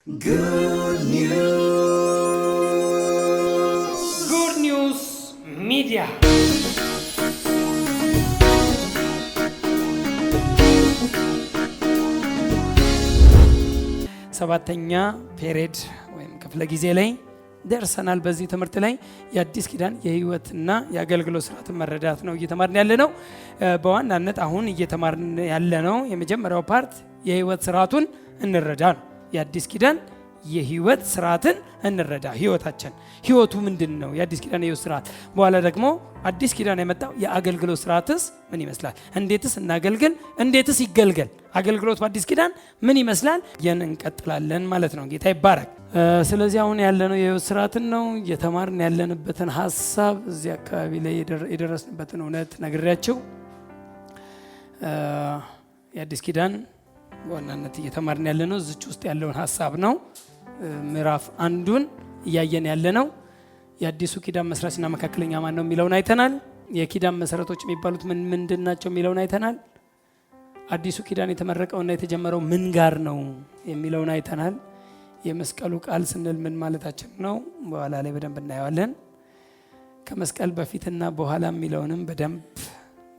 Good News Media. ሰባተኛ ፔሪድ ወይም ክፍለ ጊዜ ላይ ደርሰናል። በዚህ ትምህርት ላይ የአዲስ ኪዳን የህይወትና የአገልግሎት ስርዓትን መረዳት ነው እየተማርን ያለነው። በዋናነት አሁን እየተማርን ያለነው የመጀመሪያው ፓርት የህይወት ስርዓቱን እንረዳ ነው። የአዲስ ኪዳን የህይወት ስርዓትን እንረዳ። ህይወቱ ምንድነው? የአዲስ ኪዳን የህይወት ስርዓት። በኋላ ደግሞ አዲስ ኪዳን የመጣው የአገልግሎት ስርዓትስ ምን ይመስላል? እንዴትስ እናገልግል? እንዴትስ ይገልገል? አገልግሎት በአዲስ ኪዳን ምን ይመስላል? ያን እንቀጥላለን ማለት ነው። ጌታ ይባረክ። ስለዚህ አሁን ያለነው የህይወት ስርዓትን ነው እየተማርን ያለንበትን ሐሳብ እዚህ አካባቢ ላይ የደረስንበትን እውነት ነግሬያችሁ የአዲስ ኪዳን በዋናነት እየተማርን ያለነው እዚች ውስጥ ያለውን ሐሳብ ነው። ምዕራፍ አንዱን እያየን ያለነው የአዲሱ ኪዳን መስራችና መካከለኛ ማን ነው የሚለውን አይተናል። የኪዳን መሰረቶች የሚባሉት ምንድን ናቸው የሚለውን አይተናል። አዲሱ ኪዳን የተመረቀውና የተጀመረው ምን ጋር ነው የሚለውን አይተናል። የመስቀሉ ቃል ስንል ምን ማለታችን ነው በኋላ ላይ በደንብ እናየዋለን። ከመስቀል በፊትና በኋላ የሚለውንም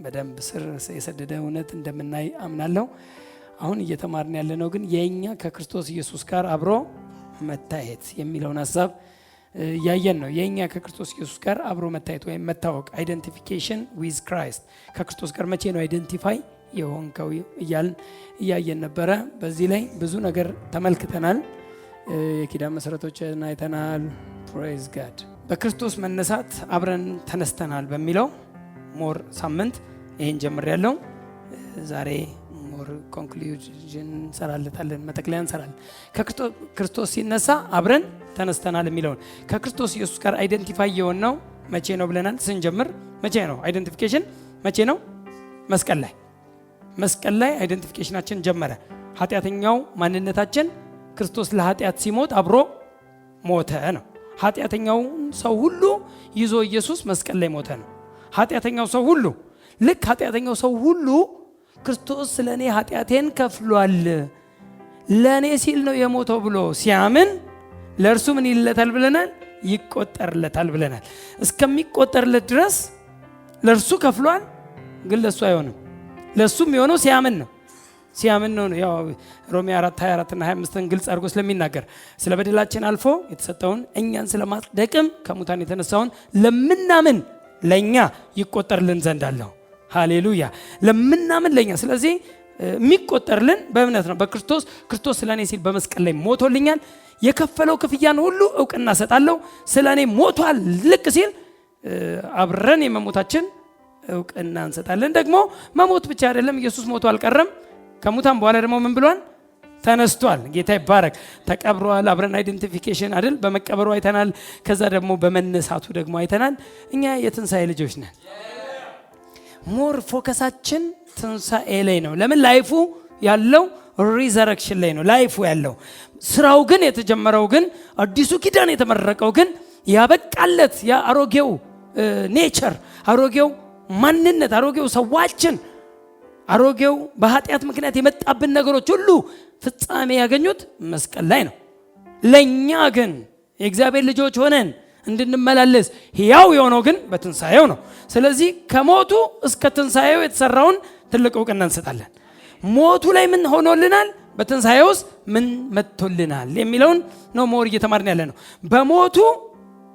በደንብ ስር የሰደደ እውነት እንደምናይ አምናለሁ። አሁን እየተማርን ያለነው ግን የኛ ከክርስቶስ ኢየሱስ ጋር አብሮ መታየት የሚለውን ሐሳብ ያየን ነው። የኛ ከክርስቶስ ኢየሱስ ጋር አብሮ መታየት ወይም መታወቅ፣ አይደንቲፊኬሽን ዊዝ ክራይስት። ከክርስቶስ ጋር መቼ ነው አይደንቲፋይ የሆንከው እያየን ነበረ። በዚህ ላይ ብዙ ነገር ተመልክተናል። የኪዳን መሰረቶችን አይተናል። ፕሬዝ ጋድ። በክርስቶስ መነሳት አብረን ተነስተናል በሚለው ሞር ሳምንት ይሄን ጀምሬያለሁ። ዛሬ ኮንክሉዥን እንሰራለታለን፣ መጠቅለያ እንሰራለን። ክርስቶስ ሲነሳ አብረን ተነስተናል የሚለውን ከክርስቶስ ኢየሱስ ጋር አይደንቲፋይ የሆነው መቼ ነው ብለናል ስንጀምር። መቼ ነው አይደንቲፊኬሽን? መቼ ነው? መስቀል ላይ አይደንቲፊኬሽናችን ጀመረ። ኃጢአተኛው ማንነታችን ክርስቶስ ለኃጢአት ሲሞት አብሮ ሞተ ነው። ኃጢአተኛው ሰው ሁሉ ይዞ ኢየሱስ መስቀል ላይ ሞተ ነው። ኃጢአተኛው ሰው ሁሉ ልክ ኃጢአተኛው ሰው ሁሉ ክርስቶስ ስለኔ ኃጢአቴን ከፍሏል ለኔ ሲል ነው የሞተው ብሎ ሲያምን ለእርሱ ምን ይለታል ብለናል? ይቆጠርለታል ብለናል። እስከሚቆጠርለት ድረስ ለእርሱ ከፍሏል፣ ግን ለሱ አይሆንም። ለሱም የሆነው ሲያምን ነው። ያው ሮሜ 4:24 እና 25 ግልጽ አድርጎ ስለሚናገር ስለ በደላችን አልፎ የተሰጠውን እኛን ስለማጽደቅም ከሙታን የተነሳውን ለምናምን ለኛ ይቆጠርልን ዘንድ አለው። ሃሌሉያ። ለምናምን ለኛ። ስለዚህ የሚቆጠርልን በእምነት ነው። ክርስቶስ ስለኔ ሲል በመስቀል ላይ ሞቶልኛል። የከፈለው ክፍያን ሁሉ እውቅና ሰጣለሁ። ስለኔ ሞቷል ልክ ሲል አብረን የመሞታችን እውቅና እንሰጣለን። ደግሞ መሞት ብቻ አይደለም፣ ኢየሱስ ሞቶ አልቀረም። ከሙታን በኋላ ደግሞ ምን ብሏል? ተነስቷል። ጌታ ይባረክ። ተቀብሯል። አብረን አይደንቲፊኬሽን አይደል? በመቀበሩ አይተናል። ከዛ ደግሞ በመነሳቱ ደግሞ አይተናል። እኛ የትንሣኤ ልጆች ነን። ሞር ፎከሳችን ትንሣኤ ላይ ነው። ለምን? ላይፉ ያለው ሪዘረክሽን ላይ ነው ላይፉ ያለው። ስራው ግን የተጀመረው ግን አዲሱ ኪዳን የተመረቀው ግን ያበቃለት የአሮጌው ኔቸር፣ አሮጌው ማንነት፣ አሮጌው ሰዋችን፣ አሮጌው በኃጢአት ምክንያት የመጣብን ነገሮች ሁሉ ፍጻሜ ያገኙት መስቀል ላይ ነው። ለኛ ግን የእግዚአብሔር ልጆች ሆነን እንድንመላለስ ሕያው የሆነው ግን በትንሣኤው ነው። ስለዚህ ከሞቱ እስከ ትንሣኤው የተሰራውን ትልቅ እውቅና እንሰጣለን። ሞቱ ላይ ምን ሆኖልናል፣ በትንሣኤውስ ምን መጥቶልናል የሚለውን ነው ሞር እየተማርን ያለ ነው። በሞቱ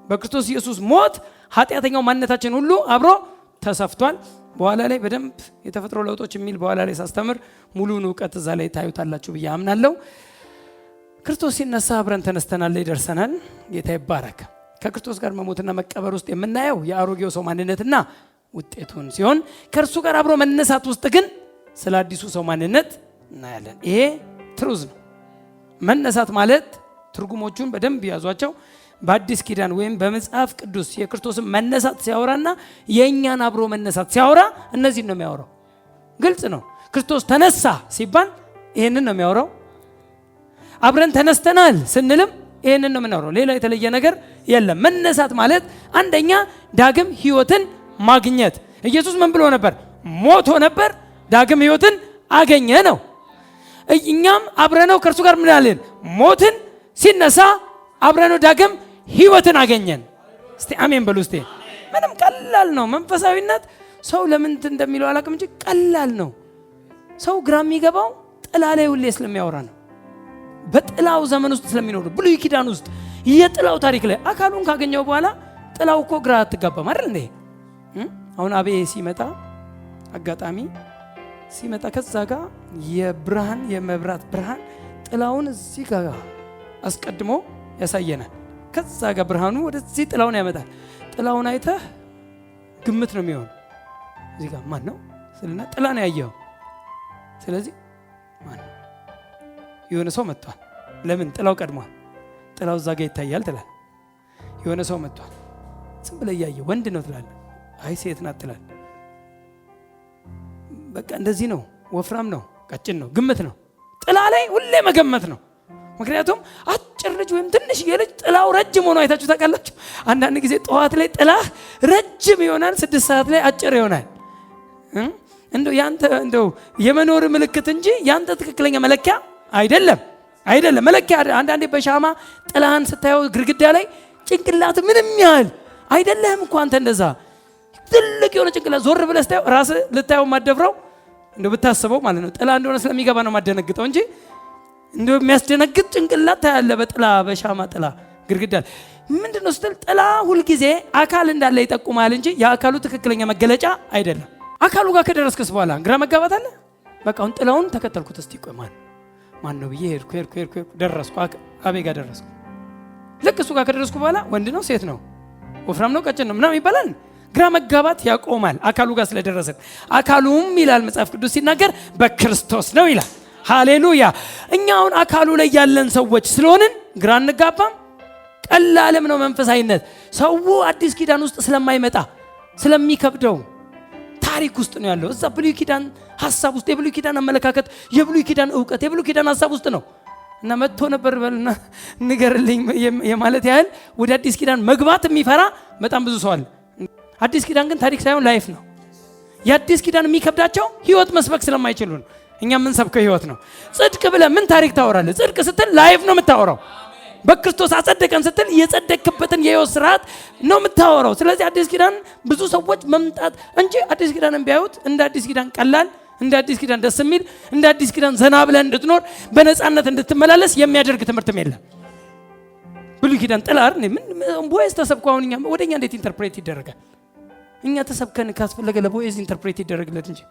በክርስቶስ ኢየሱስ ሞት ኃጢአተኛው ማንነታችን ሁሉ አብሮ ተሰፍቷል። በኋላ ላይ በደንብ የተፈጥሮ ለውጦች የሚል በኋላ ላይ ሳስተምር ሙሉን እውቀት እዛ ላይ ታዩታላችሁ ብዬ አምናለሁ። ክርስቶስ ሲነሳ አብረን ተነስተናል ላይ ደርሰናል። ጌታ ይባረክ። ከክርስቶስ ጋር መሞትና መቀበር ውስጥ የምናየው የአሮጌው ሰው ማንነትና ውጤቱን ሲሆን ከእርሱ ጋር አብሮ መነሳት ውስጥ ግን ስለ አዲሱ ሰው ማንነት እናያለን። ይሄ ትሩዝ ነው። መነሳት ማለት ትርጉሞቹን በደንብ ያዟቸው። በአዲስ ኪዳን ወይም በመጽሐፍ ቅዱስ የክርስቶስን መነሳት ሲያወራና የእኛን አብሮ መነሳት ሲያወራ እነዚህን ነው የሚያወራው። ግልጽ ነው። ክርስቶስ ተነሳ ሲባል ይሄንን ነው የሚያወራው። አብረን ተነስተናል ስንልም ይሄንን ነው የምናወራው። ሌላ የተለየ ነገር የለም። መነሳት ማለት አንደኛ ዳግም ህይወትን ማግኘት። ኢየሱስ ምን ብሎ ነበር? ሞቶ ነበር፣ ዳግም ህይወትን አገኘ ነው። እኛም አብረነው ከእርሱ ጋር ምን አለን? ሞትን፣ ሲነሳ አብረን ዳግም ህይወትን አገኘን። እስቲ አሜን በሉ እስቲ። ምንም ቀላል ነው መንፈሳዊነት። ሰው ለምን እንደሚለው አላውቅም እንጂ ቀላል ነው። ሰው ግራ የሚገባው ጥላ ላይ ሁሌ ስለሚያወራ ነው። በጥላው ዘመን ውስጥ ስለሚኖር ብሉይ ኪዳን ውስጥ የጥላው ታሪክ ላይ አካሉን ካገኘው በኋላ ጥላው እኮ ግራ አትጋባም አይደል እንዴ? አሁን አቤ ሲመጣ አጋጣሚ ሲመጣ ከዛ ጋር የብርሃን የመብራት ብርሃን ጥላውን እዚህ ጋር አስቀድሞ ያሳየናል። ከዛ ጋር ብርሃኑ ወደዚህ ጥላውን ያመጣል። ጥላውን አይተህ ግምት ነው የሚሆን። እዚህ ጋር ማን ነው ስልና ጥላ ነው ያየው። ስለዚህ ማን ነው? የሆነ ሰው መጥቷል። ለምን? ጥላው ቀድሟል። ጥላው እዛ ጋር ይታያል ትላል። የሆነ ሰው መጥቷል። ዝም ብለህ እያየህ ወንድ ነው ትላለህ። አይ ሴት ናት ትላለህ። በቃ እንደዚህ ነው። ወፍራም ነው፣ ቀጭን ነው፣ ግምት ነው። ጥላ ላይ ሁሌ መገመት ነው። ምክንያቱም አጭር ልጅ ወይም ትንሽዬ ልጅ ጥላው ረጅም ሆኖ አይታችሁ ታውቃላችሁ? አንዳንድ ጊዜ ጠዋት ላይ ጥላህ ረጅም ይሆናል፣ 6 ሰዓት ላይ አጭር ይሆናል። እንደው ያንተ እንደው የመኖር ምልክት እንጂ ያንተ ትክክለኛ መለኪያ አይደለም። መለኪያ አንዳንዴ በሻማ ጥላህን ስታየው ግድግዳ ላይ ጭንቅላት ምንም ያህል አይደለም እኮ አንተ እንደዛ ትልቅ የሆነ ጭንቅላት ዞር ብለህ ስታየው ራስህ ልታየው ማደፍረው እንደው ብታስበው ማለት ነው። ጥላ እንደሆነ ስለሚገባ ነው ማደነግጠው እንጂ እንደው የሚያስደነግጥ ጭንቅላት ታያለህ በጥላ በሻማ ጥላ ግድግዳ። ምንድነው ስትል ጥላ ሁልጊዜ አካል እንዳለ ይጠቁማል እንጂ የአካሉ ትክክለኛ መገለጫ አይደለም። አካሉ ጋር ከደረስክስ በኋላ ግራ መጋባት አለ። በቃ አሁን ጥላውን ተከተልኩት። እስቲ ቆይ ማን ነው ብዬ ሄድኩ ደረስኩ። አቤ ጋር ደረስኩ። ልክ እሱ ጋር ከደረስኩ በኋላ ወንድ ነው ሴት ነው ወፍራም ነው ቀጭን ነው ምናምን ይባላል። ግራ መጋባት ያቆማል አካሉ ጋር ስለደረስን። አካሉም ይላል መጽሐፍ ቅዱስ ሲናገር በክርስቶስ ነው ይላል። ሃሌሉያ። እኛ አሁን አካሉ ላይ ያለን ሰዎች ስለሆንን ግራ እንጋባም። ቀላልም ነው መንፈሳዊነት። ሰው አዲስ ኪዳን ውስጥ ስለማይመጣ ስለሚከብደው ታሪክ ውስጥ ነው ያለው። እዛ ብሉይ ኪዳን ሐሳብ ውስጥ የብሉይ ኪዳን አመለካከት፣ የብሉይ ኪዳን ዕውቀት፣ የብሉይ ኪዳን ሐሳብ ውስጥ ነው እና መጥቶ ነበር በልና ንገርልኝ የማለት ያህል ወደ አዲስ ኪዳን መግባት የሚፈራ በጣም ብዙ ሰው አለ። አዲስ ኪዳን ግን ታሪክ ሳይሆን ላይፍ ነው። የአዲስ ኪዳን የሚከብዳቸው ህይወት መስበክ ስለማይችሉ ነው። እኛ ምን ሰብከው ህይወት ነው። ጽድቅ ብለህ ምን ታሪክ ታወራለህ? ጽድቅ ስትል ላይፍ ነው የምታወራው። በክርስቶስ አጸደቀን ስትል የጸደቅበትን የህይወት ስርዓት ነው የምታወራው። ስለዚህ አዲስ ኪዳን ብዙ ሰዎች መምጣት እንጂ አዲስ ኪዳንን ቢያዩት እንደ አዲስ ኪዳን ቀላል፣ እንደ አዲስ ኪዳን ደስ የሚል፣ እንደ አዲስ ኪዳን ዘና ብለህ እንድትኖር በነፃነት እንድትመላለስ የሚያደርግ ትምህርትም የለም። ብሉይ ኪዳን ጥላ አይደል? ምን ቦዔዝ ተሰብኮ አሁን እኛ ወደኛ እንዴት ኢንተርፕሬት ይደረጋል? እኛ ተሰብከን ካስፈለገ ለቦዔዝ ኢንተርፕሬት ይደረግለት እንጂ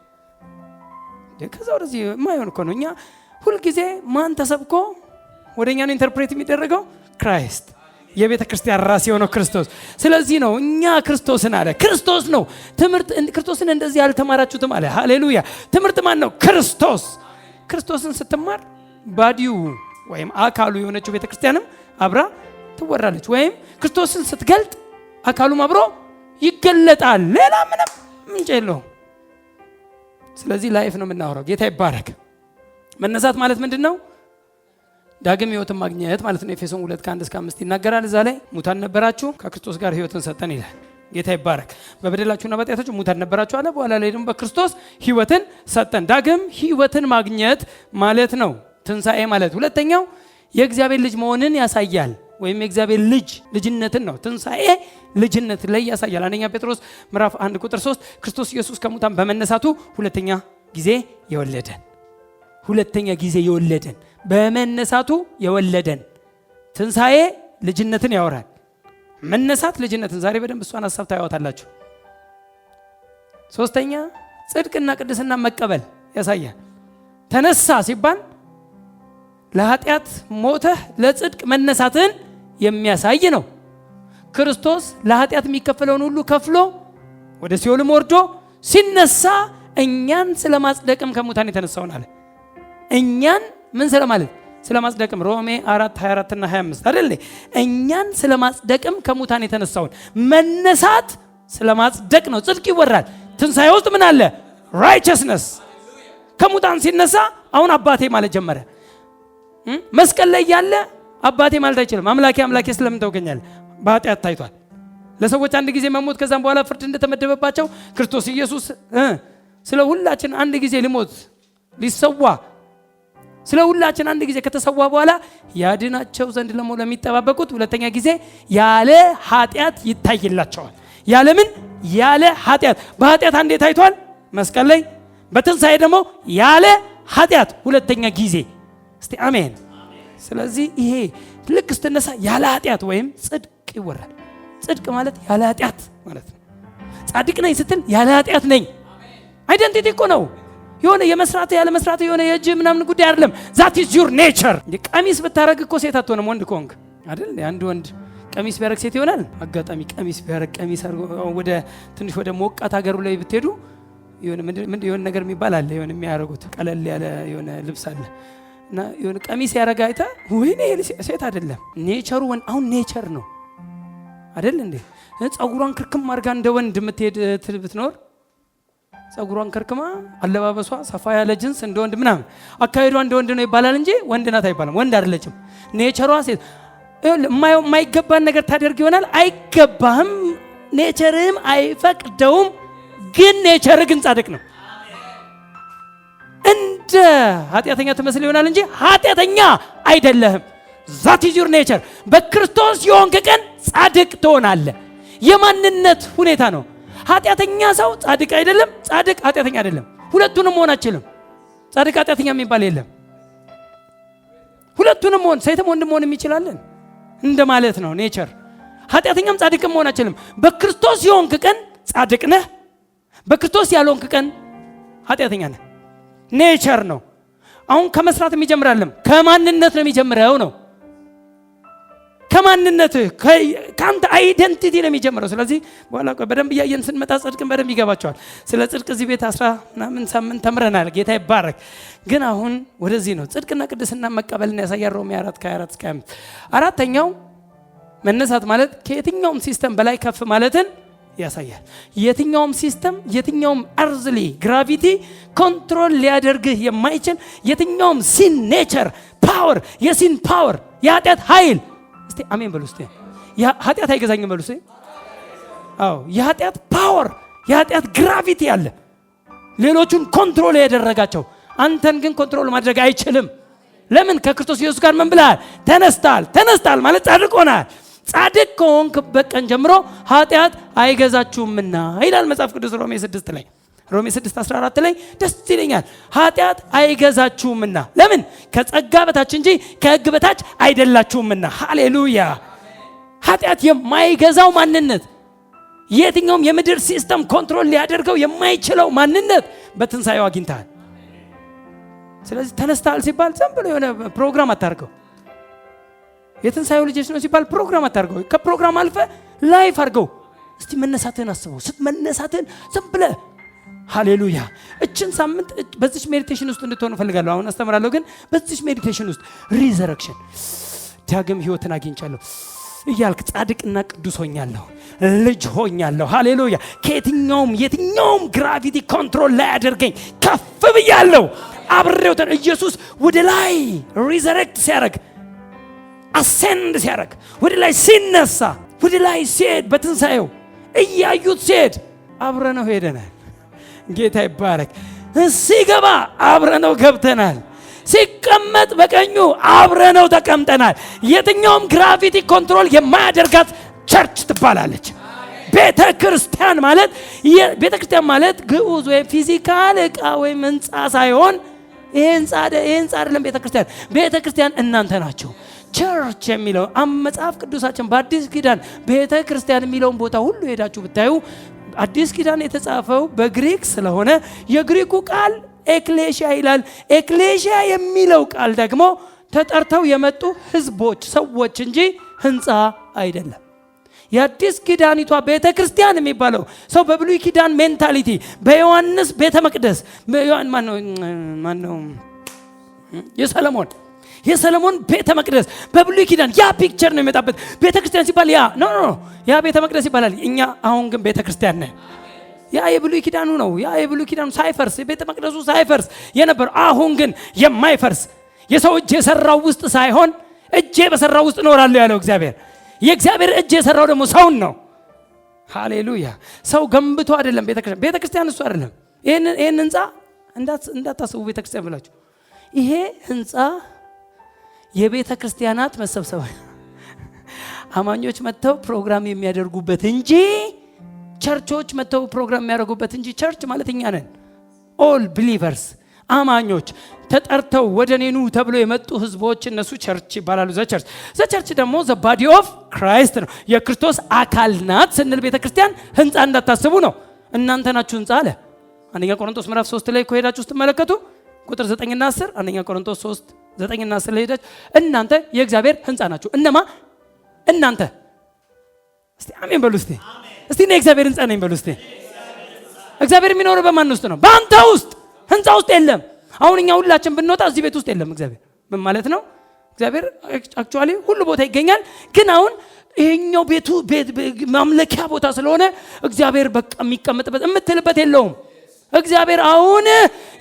ከዛ ወደዚህ የማይሆን እኮ ነው። እኛ ሁልጊዜ ማን ተሰብኮ ወደኛ ነው ኢንተርፕሬት የሚደረገው? ክራይስት፣ የቤተ ክርስቲያን ራስ የሆነው ክርስቶስ። ስለዚህ ነው እኛ ክርስቶስን አለ ክርስቶስ ነው ትምህርት። ክርስቶስን እንደዚህ ያልተማራችሁትም አለ። ሃሌሉያ። ትምህርት ማን ነው? ክርስቶስ። ክርስቶስን ስትማር ባዲው ወይም አካሉ የሆነችው ቤተ ክርስቲያንም አብራ ትወራለች። ወይም ክርስቶስን ስትገልጥ አካሉም አብሮ ይገለጣል። ሌላ ምንም ምንጭ የለውም። ስለዚህ ላይፍ ነው የምናወራው። ጌታ ይባረክ። መነሳት ማለት ምንድን ነው? ዳግም ህይወትን ማግኘት ማለት ነው። ኤፌሶን 2:1-5 ይናገራል። እዛ ላይ ሙታን ነበራችሁ ከክርስቶስ ጋር ህይወትን ሰጠን ይላል። ጌታ ይባረክ። በበደላችሁና በኃጢአታችሁ ሙታን ነበራችሁ አለ። በኋላ ላይ ደግሞ በክርስቶስ ህይወትን ሰጠን። ዳግም ህይወትን ማግኘት ማለት ነው ትንሣኤ ማለት። ሁለተኛው የእግዚአብሔር ልጅ መሆንን ያሳያል። ወይም የእግዚአብሔር ልጅነትን ነው። ትንሣኤ ልጅነት ላይ ያሳያል። አንደኛ ጴጥሮስ ምዕራፍ 1:3 ክርስቶስ ኢየሱስ ከሙታን በመነሳቱ ሁለተኛ ጊዜ የወለደን በመነሳቱ የወለደን። ትንሣኤ ልጅነትን ያወራል። መነሳት ልጅነትን። ዛሬ በደንብ እሷን ሀሳብ ታያወታላችሁ። ሶስተኛ ጽድቅና ቅድስና መቀበል ያሳያል። ተነሳ ሲባል ለኃጢአት ሞተህ ለጽድቅ መነሳትን የሚያሳይ ነው። ክርስቶስ ለኃጢአት የሚከፈለውን ሁሉ ከፍሎ ወደ ሲኦልም ወርዶ ሲነሳ እኛን ስለማጽደቅም ከሙታን የተነሳውን አለ። እኛን ምን ስለማለት? ስለማጽደቅም ሮሜ 4:24 እና 25 አይደል? እኛን ስለማጽደቅም ከሙታን የተነሳውን መነሳት ስለማጽደቅ ነው። ጽድቅ ይወራል። ትንሣኤ ውስጥ ምን አለ? ራይቸስነስ። ከሙታን ሲነሳ አሁን አባቴ ማለት ጀመረ። መስቀል ላይ ያለ አባቴ ማለት አይችልም። አምላኬ ስለምን ተውከኛለህ? በኃጢአት ታይቷል። ለሰዎች አንድ ጊዜ መሞት ከዛም በኋላ ፍርድ እንደተመደበባቸው ክርስቶስ ኢየሱስ ስለ ሁላችን አንድ ጊዜ ሊሞት ሊሰዋ ስለ ሁላችን አንድ ጊዜ ከተሰዋ በኋላ ያድናቸው ዘንድ ለሚጠባበቁት ሁለተኛ ጊዜ ያለ ኃጢአት ይታይላቸዋል። ያለምን? ያለ ኃጢአት። በኃጢአት አንዴ ታይቷል መስቀል ላይ፣ በትንሣኤ ደግሞ ያለ ኃጢአት ሁለተኛ ጊዜ። እስቲ አሜን። ስለዚህ ይሄ ልክ ስትነሳ ያለ ኃጢአት ወይም ጽድቅ ይወራል። ጽድቅ ማለት ያለ ኃጢአት ማለት ነው። ጻድቅ ነኝ ስትል ያለ ኃጢአት ነኝ። አይደንቲቲ እኮ ነው። የሆነ የመስራት ያለ መስራት የሆነ የእጅ ምናምን ጉዳይ አይደለም። that is your nature። ቀሚስ ብታረግ እኮ ሴት አትሆንም ወንድ ከሆንክ አይደል? አንድ ወንድ ቀሚስ ቢያረግ ሴት ይሆናል? አጋጣሚ ቀሚስ ቢያረግ ቀሚስ ወደ ትንሽ ወደ ሞቃት ሀገሩ ላይ ብትሄዱ የሆነ ነገር የሚባል አለ። የሆነ የሚያረጉት ቀለል ያለ የሆነ ልብስ አለ እና የሆነ ቀሚስ ያረጋ አይታ ወይኔ ሴት አይደለም። ኔቸሩ አሁን ኔቸር ነው አይደል እንዴ? ጸጉሯን ክርክም አድርጋ እንደ ወንድ የምትሄድ ብትኖር ጸጉሯን ከርክማ አለባበሷ ሰፋ ያለ ጅንስ እንደ ወንድ ምናምን አካሄዷ እንደ ወንድ ነው ይባላል እንጂ ወንድ ናት አይባልም። ወንድ አይደለችም። ኔቸሯ ሴት። የማይገባን ነገር ታደርግ ይሆናል። አይገባህም፣ ኔቸርህም አይፈቅደውም። ግን ኔቸር ግን ጻድቅ ነው። እንደ ኃጢአተኛ ትመስል ይሆናል እንጂ ኃጢአተኛ አይደለህም። that is your nature። በክርስቶስ የሆንክ ቀን ጻድቅ ትሆናለህ። የማንነት ሁኔታ ነው። ኃጢአተኛ ሰው ጻድቅ አይደለም፣ ጻድቅ ኃጢአተኛ አይደለም። ሁለቱንም መሆን አችልም። ጻድቅ ኃጢአተኛ የሚባል የለም። ሁለቱንም መሆን ሴትም ወንድም መሆን የሚችላለን እንደማለት ነው ኔቸር። ኃጢአተኛም ጻድቅም መሆን አችልም። በክርስቶስ የሆንክ ቀን ጻድቅ ነህ። በክርስቶስ ያልሆንክ ቀን ኃጢአተኛ ነህ። ኔቸር ነው። አሁን ከመስራት የሚጀምር አይደለም፣ ከማንነት ነው የሚጀምረው ነው። ከማንነትህ ከአንተ አይደንቲቲ ነው የሚጀምረው። ስለዚህ በኋላ በደንብ እያየን ስንመጣ ጽድቅን በደንብ ይገባቸዋል። ስለ ጽድቅ እዚህ ቤት 10 ምናምን ሳምንት ተምረናል። ጌታ ይባረክ። ግን አሁን ወደዚህ ነው ጽድቅና ቅድስና መቀበልን ያሳያል። ሮሜ 4:24-25 አራተኛው መነሳት ማለት ከየትኛውም ሲስተም በላይ ከፍ ማለትን ያሳያል። የትኛውም ሲስተም የትኛውም አርዝሊ ግራቪቲ ኮንትሮል ሊያደርግህ የማይችል የትኛውም ሲን ኔቸር ፓወር፣ የሲን ፓወር የኃጢአት ኃይል እስቲ አሜን በሉ። እስቲ ኃጢአት አይገዛኝም በሉ። እስቲ አዎ፣ የኃጢአት ፓወር የኃጢአት ግራቪቲ አለ ሌሎቹን ኮንትሮል ያደረጋቸው፣ አንተን ግን ኮንትሮል ማድረግ አይችልም። ለምን? ከክርስቶስ ኢየሱስ ጋር ምን ብለሃል? ተነስተሃል። ተነስተሃል ማለት ጻድቅ ሆነሃል። ጻድቅ ከሆንክበት ቀን ጀምሮ ኃጢአት አይገዛችሁምና ይላል መጽሐፍ ቅዱስ ሮሜ 6 ላይ። ሮሜ 6:14 ላይ ደስ ይለኛል። ኃጢአት አይገዛችሁምና። ለምን? ከጸጋ በታች እንጂ ከሕግ በታች አይደላችሁምና። ሃሌሉያ። ኃጢአት የማይገዛው ማንነት፣ የትኛውም የምድር ሲስተም ኮንትሮል ሊያደርገው የማይችለው ማንነት በትንሣኤው አግኝተሃል። ስለዚህ ተነስተሃል ሲባል ዝም ብሎ የሆነ ፕሮግራም አታርገው። የትንሣኤው ልጆች ነው ሲባል ፕሮግራም አታርገው። ከፕሮግራም አልፈ ላይፍ አርገው። እስቲ መነሳትህን አስበው። ስትመነሳትህን ዝም ብለህ ሃሌሉያ። እችን ሳምንት በዚች ሜዲቴሽን ውስጥ እንድትሆን እፈልጋለሁ። አሁን አስተምራለሁ፣ ግን በዚች ሜዲቴሽን ውስጥ ሪዘረክሽን ዳግም ህይወትን አግኝቻለሁ እያልክ ጻድቅና ቅዱስ ሆኛለሁ፣ ልጅ ሆኛለሁ። ሃሌሉያ። የትኛውም ግራቪቲ ኮንትሮል ላይ አደርገኝ ከፍ ብያለሁ። አብሬው ኢየሱስ ወደ ላይ ሪዘረክት ሲያደርግ አሴንድ ሲያደርግ ወደ ላይ ሲነሳ ወደ ላይ ሲሄድ በትንሣኤው እያዩት ሲሄድ አብረነው ሄደናል። ጌታ ይባረክ። ሲገባ አብረነው ገብተናል። ሲቀመጥ በቀኙ አብረነው ተቀምጠናል። የትኛውም ግራቪቲ ኮንትሮል የማያደርጋት ቸርች ትባላለች። ቤተ ክርስቲያን ማለት ግዑዝ ወይም ፊዚካል ዕቃ ወይም ህንፃ ሳይሆን ይሄ ህንፃ አይደለም። ቤተ ክርስቲያን እናንተ ናቸው። ቸርች የሚለው መጽሐፍ ቅዱሳችን በአዲስ ኪዳን ቤተ ክርስቲያን የሚለውን ቦታ ሁሉ ሄዳችሁ ብታዩ አዲስ ኪዳን የተጻፈው በግሪክ ስለሆነ የግሪኩ ቃል ኤክሌሽያ ይላል። ኤክሌሽያ የሚለው ቃል ደግሞ ተጠርተው የመጡ ህዝቦች፣ ሰዎች እንጂ ህንፃ አይደለም። የአዲስ ኪዳኒቷ ቤተ ክርስቲያን የሚባለው ሰው በብሉይ ኪዳን ሜንታሊቲ በዮሐንስ ቤተ መቅደስ ማነው የሰለሞን ቤተ መቅደስ በብሉይ ኪዳን ያ ፒክቸር ነው የሚመጣበት። ቤተ ክርስቲያን ሲባል ያ ቤተ መቅደስ ይባላል። እኛ አሁን ግን ቤተ ክርስቲያን ነን። ያ የብሉይ ኪዳኑ ነው። ያ የብሉይ ኪዳኑ ሳይፈርስ የቤተ መቅደሱ ሳይፈርስ የነበር፣ አሁን ግን የማይፈርስ የሰው እጅ የሰራው ውስጥ ሳይሆን እጄ በሰራው ውስጥ እኖራለሁ ያለው እግዚአብሔር። የእግዚአብሔር እጅ የሰራው ደግሞ ሰውን ነው። ሃሌሉያ። ሰው ገንብቶ አይደለም ቤተ ክርስቲያን እሱ አይደለም። ይሄን ህንፃ እንዳታስቡ ቤተ ክርስቲያን ብላችሁ ይሄ ህንፃ የቤተ ክርስቲያናት መሰብሰቢያ አማኞች መጥተው ፕሮግራም የሚያደርጉበት እንጂ ቸርቾች መጥተው ፕሮግራም የሚያደርጉበት እንጂ ቸርች ማለት እኛ ነን። ኦል ቢሊቨርስ አማኞች ተጠርተው ወደ እኔ ኑ ተብሎ የመጡ ህዝቦች እነሱ ቸርች ይባላሉ። ዘቸርች ደግሞ ዘ ባዲ ኦፍ ክራይስት ነው። የክርስቶስ አካል ናት ስንል ቤተ ክርስቲያን ህንፃ እንዳታስቡ ነው። እናንተ ናችሁ ህንፃ አለ። አንደኛ ቆሮንቶስ ምዕራፍ 3 ላይ ከሄዳችሁ ስትመለከቱ ቁጥር 9 እና 10 አንደኛ ቆሮንቶስ 3 9 እና 10 ላይ ሄዳችሁ እናንተ የእግዚአብሔር ህንፃ ናችሁ። እነማ? እናንተ። እስቲ አሜን በሉ። እስቲ እኔ የእግዚአብሔር ህንፃ ነኝ በሉ። እስቲ እግዚአብሔር የሚኖረው በማን ውስጥ ነው? በአንተ ውስጥ። ህንፃ ውስጥ የለም። አሁን እኛ ሁላችን ብንወጣ እዚህ ቤት ውስጥ የለም እግዚአብሔር። ምን ማለት ነው? እግዚአብሔር አክቹአሊ ሁሉ ቦታ ይገኛል። ግን አሁን ይሄኛው ቤቱ ማምለኪያ ቦታ ስለሆነ እግዚአብሔር በቃ የሚቀመጥበት የምትልበት የለውም። እግዚአብሔር አሁን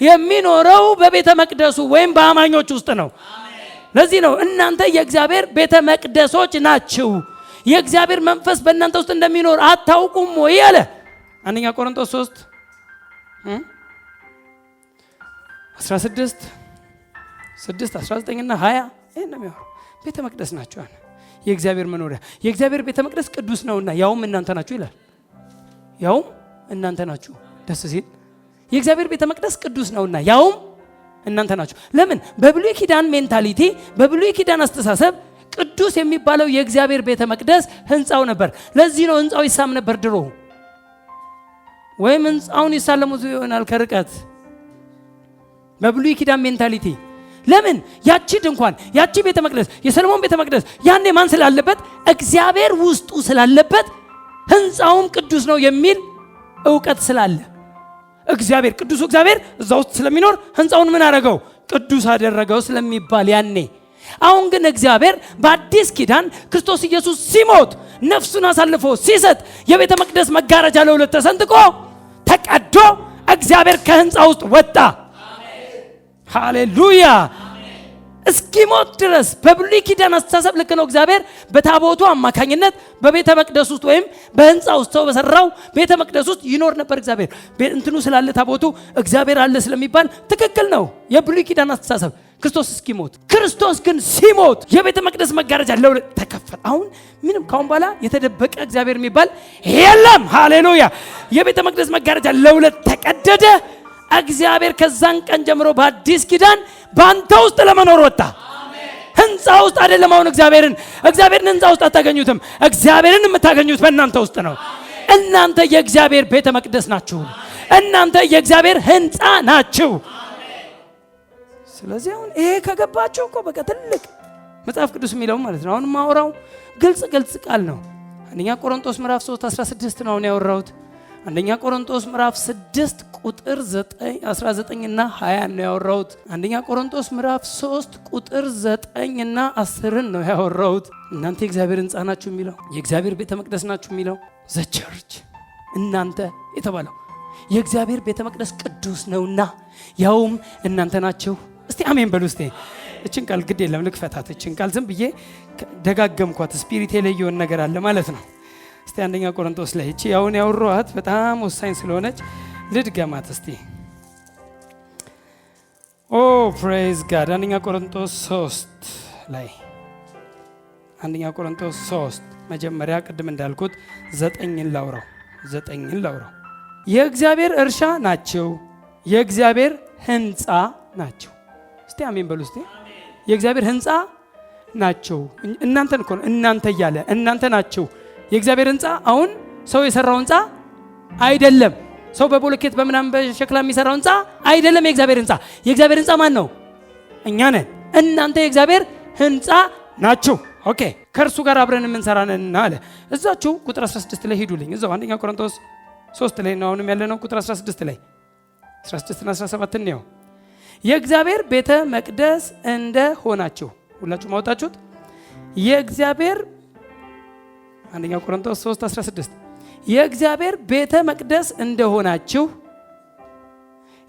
የሚኖረው በቤተ መቅደሱ ወይም በአማኞች ውስጥ ነው። ለዚህ ነው እናንተ የእግዚአብሔር ቤተ መቅደሶች ናችሁ፣ የእግዚአብሔር መንፈስ በእናንተ ውስጥ እንደሚኖር አታውቁም ወይ አለ። አንደኛ ቆሮንቶስ 3 16 6 19 እና 20 ይሄን ነው የሚያወራው። ቤተ መቅደስ ናችሁ አለ። የእግዚአብሔር መኖሪያ የእግዚአብሔር ቤተ መቅደስ ቅዱስ ነውና ያውም እናንተ ናችሁ ይላል። ያውም እናንተ ናችሁ። ደስ ሲል የእግዚአብሔር ቤተ መቅደስ ቅዱስ ነውና ያውም እናንተ ናችሁ። ለምን? በብሉይ ኪዳን ሜንታሊቲ፣ በብሉይ ኪዳን አስተሳሰብ ቅዱስ የሚባለው የእግዚአብሔር ቤተ መቅደስ ህንፃው ነበር። ለዚህ ነው ህንፃው ይሳም ነበር ድሮ። ወይም ህንፃውን ይሳለሙት ይሆናል ከርቀት በብሉይ ኪዳን ሜንታሊቲ። ለምን? ያቺ ድንኳን ያቺ ቤተ መቅደስ የሰሎሞን ቤተ መቅደስ ያኔ ማን ስላለበት? እግዚአብሔር ውስጡ ስላለበት ህንፃውም ቅዱስ ነው የሚል ዕውቀት ስላለ እግዚአብሔር ቅዱሱ እግዚአብሔር እዛ ውስጥ ስለሚኖር ህንፃውን ምን አደረገው? ቅዱስ አደረገው ስለሚባል ያኔ። አሁን ግን እግዚአብሔር በአዲስ ኪዳን ክርስቶስ ኢየሱስ ሲሞት ነፍሱን አሳልፎ ሲሰጥ የቤተ መቅደስ መጋረጃ ለሁለት ተሰንጥቆ ተቀዶ እግዚአብሔር ከህንፃ ውስጥ ወጣ። ሃሌሉያ! እስኪሞት ድረስ በብሉይ ኪዳን አስተሳሰብ ልክ ነው። እግዚአብሔር በታቦቱ አማካኝነት በቤተ መቅደስ ውስጥ ወይም በህንፃ ውስጥ ሰው በሰራው ቤተ መቅደስ ውስጥ ይኖር ነበር። እግዚአብሔር እንትኑ ስላለ ታቦቱ እግዚአብሔር አለ ስለሚባል ትክክል ነው የብሉይ ኪዳን አስተሳሰብ ክርስቶስ እስኪሞት። ክርስቶስ ግን ሲሞት የቤተ መቅደስ መጋረጃ ለሁለት ተከፈተ። አሁን ምንም ካሁን በኋላ የተደበቀ እግዚአብሔር የሚባል የለም። ሃሌሉያ! የቤተ መቅደስ መጋረጃ ለሁለት ተቀደደ። እግዚአብሔር ከዛን ቀን ጀምሮ በአዲስ ኪዳን በአንተ ውስጥ ለመኖር ወጣ። ህንፃ ውስጥ አይደለም። አሁን እግዚአብሔርን ህንፃ ውስጥ አታገኙትም። እግዚአብሔርን የምታገኙት በእናንተ ውስጥ ነው። እናንተ የእግዚአብሔር ቤተ መቅደስ ናችሁ። እናንተ የእግዚአብሔር ህንፃ ናችሁ። ስለዚህ አሁን ይሄ ከገባችሁ እኮ በቃ ትልቅ መጽሐፍ ቅዱስ የሚለው ማለት ነው። አሁን ማወራው ግልጽ ቃል ነው። አንደኛ ቆሮንቶስ ምዕራፍ 3 16 ነው አሁን ያወራሁት። አንደኛ ቆሮንቶስ ምዕራፍ 6 ቁጥር 19 እና 20 ነው ያወራሁት። አንደኛ ቆሮንቶስ ምዕራፍ 3 ቁጥር 9 እና 10 ነው ያወራሁት። እናንተ የእግዚአብሔር ህንፃ ናችሁ የሚለው የእግዚአብሔር ቤተ መቅደስ ናችሁ የሚለው ዘ ቸርች እናንተ የተባለው የእግዚአብሔር ቤተ መቅደስ ቅዱስ ነውና ያውም እናንተ ናችሁ። እስቲ አሜን በሉ። እስቲ እችን ቃል ግድ የለም ልክፈታት። እችን ቃል ዝም ብዬ ደጋገምኳት። ስፒሪቴ ላይ የሆነ ነገር አለ ማለት ነው። እስቲ አንደኛ ቆሮንቶስ ላይ እቺ አሁን ያወራኋት በጣም ወሳኝ ስለሆነች ልድገማት እስቲ። ኦ ፕሬዝ ጋድ። አንደኛ ቆሮንቶስ 3 ላይ አንደኛ ቆሮንቶስ 3 መጀመሪያ ቅድም እንዳልኩት 9ን ላውራው። የእግዚአብሔር እርሻ ናቸው፣ የእግዚአብሔር ህንፃ ናቸው። እስቲ አሜን በሉ። እስቲ የእግዚአብሔር ህንፃ ናቸው። እናንተን እኮ ነው እናንተ እያለ እናንተ ናቸው የእግዚአብሔር ህንፃ። አሁን ሰው የሰራው ህንፃ አይደለም። ሰው በቦሎኬት በምናምን በሸክላ የሚሰራው ህንፃ አይደለም። የእግዚአብሔር ህንፃ ማን ነው? እኛ ነን። እናንተ የእግዚአብሔር ህንፃ ናችሁ። ኦኬ፣ ከእርሱ ጋር አብረን የምንሰራ ነን አለ። እዛችሁ ቁጥር 16 ላይ ሂዱልኝ። እዛው አንደኛ ቆሮንቶስ 3 ላይ ነው አሁንም ያለነው። ቁጥር 16 ላይ 16 እና 17 ነው። የእግዚአብሔር ቤተ መቅደስ እንደሆናችሁ ሁላችሁ ማውጣችሁት። የእግዚአብሔር አንደኛ ቆሮንቶስ 3:16 የእግዚአብሔር ቤተ መቅደስ እንደሆናችሁ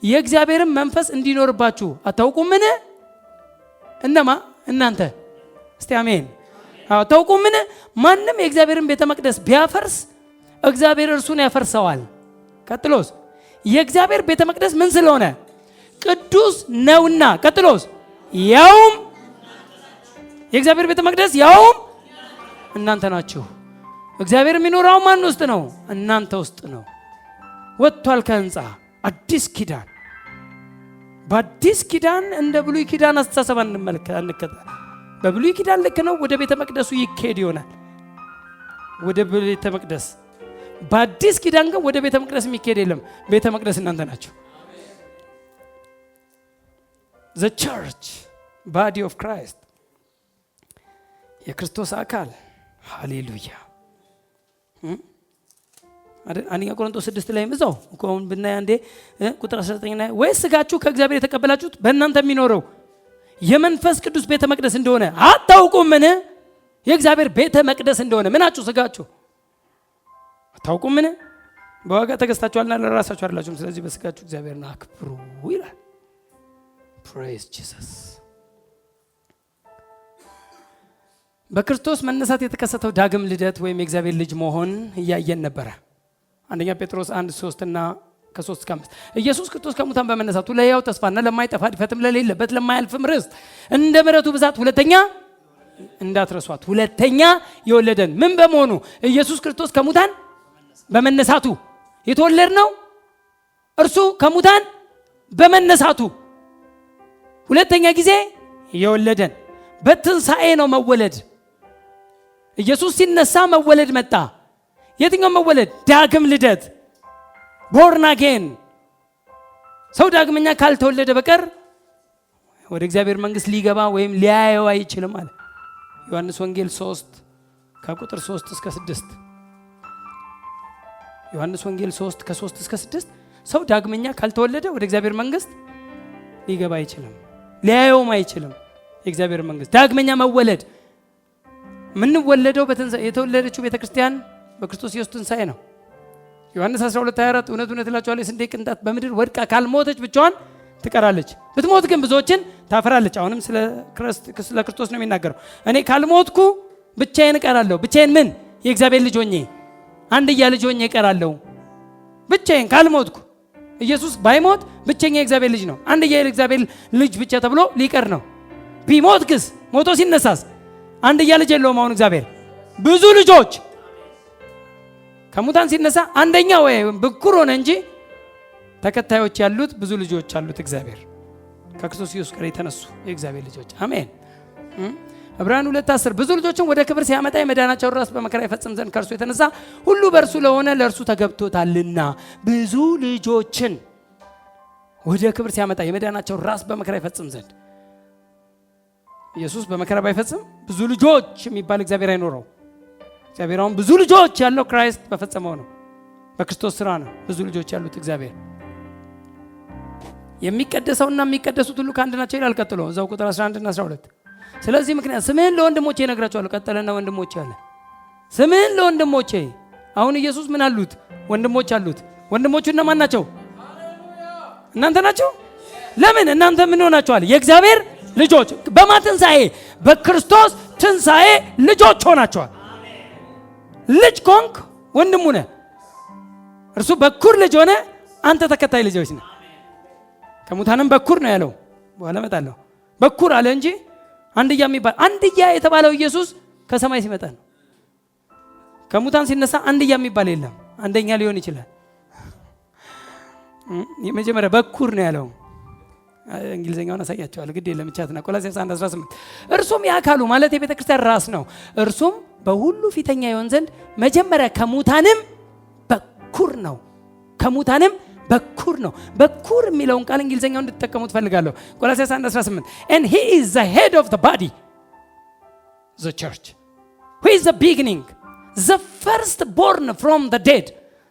የእግዚአብሔርን መንፈስ እንዲኖርባችሁ አታውቁምን? እነማ? እናንተ። እስቲ አሜን። አታውቁምን? ማንም የእግዚአብሔርን ቤተ መቅደስ ቢያፈርስ እግዚአብሔር እርሱን ያፈርሰዋል። ቀጥሎስ የእግዚአብሔር ቤተ መቅደስ ምን ስለሆነ? ቅዱስ ነውና። ቀጥሎስ ያውም የእግዚአብሔር ቤተ መቅደስ ያውም እናንተ ናችሁ። እግዚአብሔር የሚኖረው ማን ውስጥ ነው? እናንተ ውስጥ ነው። ወጥቷል ከህንፃ። አዲስ ኪዳን። በአዲስ ኪዳን እንደ ብሉይ ኪዳን አስተሳሰብ አንከተል። በብሉይ ኪዳን ልክ ነው፣ ወደ ቤተ መቅደሱ ይኬድ ይሆናል፣ ወደ ቤተ መቅደስ። በአዲስ ኪዳን ግን ወደ ቤተ መቅደስ የሚኬድ የለም። ቤተ መቅደስ እናንተ ናችሁ። the church body of Christ የክርስቶስ አካል። ሃሌሉያ። አንደኛ ቆሮንቶስ 6 ላይ እዛው ቆም ብናይ አንዴ ቁጥር 19 ላይ ወይስ ስጋችሁ ከእግዚአብሔር የተቀበላችሁት በእናንተ የሚኖረው የመንፈስ ቅዱስ ቤተ መቅደስ እንደሆነ አታውቁምን? የእግዚአብሔር ቤተ መቅደስ እንደሆነ ምናችሁ? ስጋችሁ። አታውቁምን? በዋጋ ተገዝታችኋልና ለራሳችሁ አይደላችሁም። ስለዚህ በስጋችሁ እግዚአብሔርን አክብሩ ይላል። praise Jesus። በክርስቶስ መነሳት የተከሰተው ዳግም ልደት ወይም የእግዚአብሔር ልጅ መሆን እያየን ነበረ። አንደኛ ጴጥሮስ 1:3 እና ከ3 እስከ 5 ኢየሱስ ክርስቶስ ከሙታን በመነሳቱ ለሕያው ተስፋና ለማይጠፋ እድፈትም ለሌለበት ለማያልፍም ርስት እንደ ምሕረቱ ብዛት ሁለተኛ እንዳትረሷት ሁለተኛ የወለደን ምን በመሆኑ ኢየሱስ ክርስቶስ ከሙታን በመነሳቱ የተወለድነው እርሱ ከሙታን በመነሳቱ ሁለተኛ ጊዜ የወለደን በትንሣኤ ነው መወለድ። ኢየሱስ ሲነሳ መወለድ መጣ። የትኛው መወለድ? ዳግም ልደት born again። ሰው ዳግመኛ ካልተወለደ በቀር ወደ እግዚአብሔር መንግስት ሊገባ ወይም ሊያየው አይችልም አለ ዮሐንስ ወንጌል 3 ከቁጥር 3 እስከ 6። ዮሐንስ ወንጌል 3 ከ3 እስከ 6 ሰው ዳግመኛ ካልተወለደ ወደ እግዚአብሔር መንግስት ሊገባ አይችልም፣ ሊያየውም አይችልም። የእግዚአብሔር መንግስት ዳግመኛ መወለድ ምን ወለደው? የተወለደችው ቤተክርስቲያን በክርስቶስ ኢየሱስ ትንሣኤ ነው። ዮሐንስ 12:24 እውነት እውነት እላችኋለሁ የስንዴ ቅንጣት በምድር ወድቃ ካልሞተች ብቻዋን ትቀራለች፣ ብትሞት ግን ብዙዎችን ታፈራለች። አሁንም ስለ ክርስቶስ ነው የሚናገረው። እኔ ካልሞትኩ ብቻዬን እቀራለሁ። ብቻዬን ምን? የእግዚአብሔር ልጅ ሆኜ አንድያ ልጅ ሆኜ እቀራለሁ። ብቻዬን ካልሞትኩ። ኢየሱስ ባይሞት ብቸኛ የእግዚአብሔር ልጅ ነው። አንድያ የእግዚአብሔር ልጅ ብቻ ተብሎ ሊቀር ነው። ቢሞት ግስ ሞቶ ሲነሳስ አንድያ ልጅ የለውም። አሁን እግዚአብሔር ብዙ ልጆች ከሙታን ሲነሳ አንደኛ ወይ ብኩር ሆነ እንጂ ተከታዮች ያሉት ብዙ ልጆች አሉት። እግዚአብሔር ከክርስቶስ ኢየሱስ ጋር የተነሱ የእግዚአብሔር ልጆች አሜን። ዕብራውያን 2:10 ብዙ ልጆችን ወደ ክብር ሲያመጣ የመዳናቸውን ራስ በመከራ ይፈጽም ዘንድ ከእርሱ የተነሳ ሁሉ በእርሱ ለሆነ ለእርሱ ተገብቶታልና። ብዙ ልጆችን ወደ ክብር ሲያመጣ የመዳናቸውን ራስ በመከራ ይፈጽም ዘንድ። ኢየሱስ በመከራ ባይፈጽም ብዙ ልጆች የሚባል እግዚአብሔር አይኖረው። እግዚአብሔር አሁን ብዙ ልጆች ያለው ክራይስት በፈጸመው ነው፣ በክርስቶስ ስራ ነው ብዙ ልጆች ያሉት እግዚአብሔር። የሚቀደሰውና የሚቀደሱት ሁሉ ከአንድ ናቸው ይላል። ቀጥሎ እዛው ቁጥር 11 እና 12 ስለዚህ ምክንያት ስምህን ለወንድሞቼ እነግራቸዋለሁ። ቀጠለና ወንድሞቼ አለ። ስምህን ለወንድሞቼ። አሁን ኢየሱስ ምን አሉት? ወንድሞች አሉት። ወንድሞቹ እነማን ናቸው? እናንተ ናቸው። ለምን? እናንተ ምን ሆናችኋል? የእግዚአብሔር ልጆች። በማን ትንሣኤ? በክርስቶስ ትንሣኤ ልጆች ሆናችኋል። ልጅ ኮንክ ወንድሙ ነህ። እርሱ በኩር ልጅ ሆነ፣ አንተ ተከታይ ልጆች ነህ። ከሙታንም በኩር ነው ያለው። በኋላ እመጣለሁ። በኩር አለ እንጂ አንድያ የሚባል አንድያ የተባለው ኢየሱስ ከሰማይ ሲመጣ ነው። ከሙታን ሲነሳ አንድያ የሚባል የለም። አንደኛ ሊሆን ይችላል። የመጀመሪያ በኩር ነው ያለው። እንግሊዘኛውን አሳያቸዋለሁ ግድ የለም ቻትና ቆላስይስ 1:18 እርሱም የአካሉ ማለት የቤተ ክርስቲያን ራስ ነው። እርሱም በሁሉ ፊተኛ ይሆን ዘንድ መጀመሪያ ከሙታንም በኩር ነው። ከሙታንም በኩር ነው። በኩር የሚለውን ቃል እንግሊዘኛውን እንድትጠቀሙ ትፈልጋለሁ። ቆላስይስ 1:18 and he is the head of the body the church who is the beginning the first born from the dead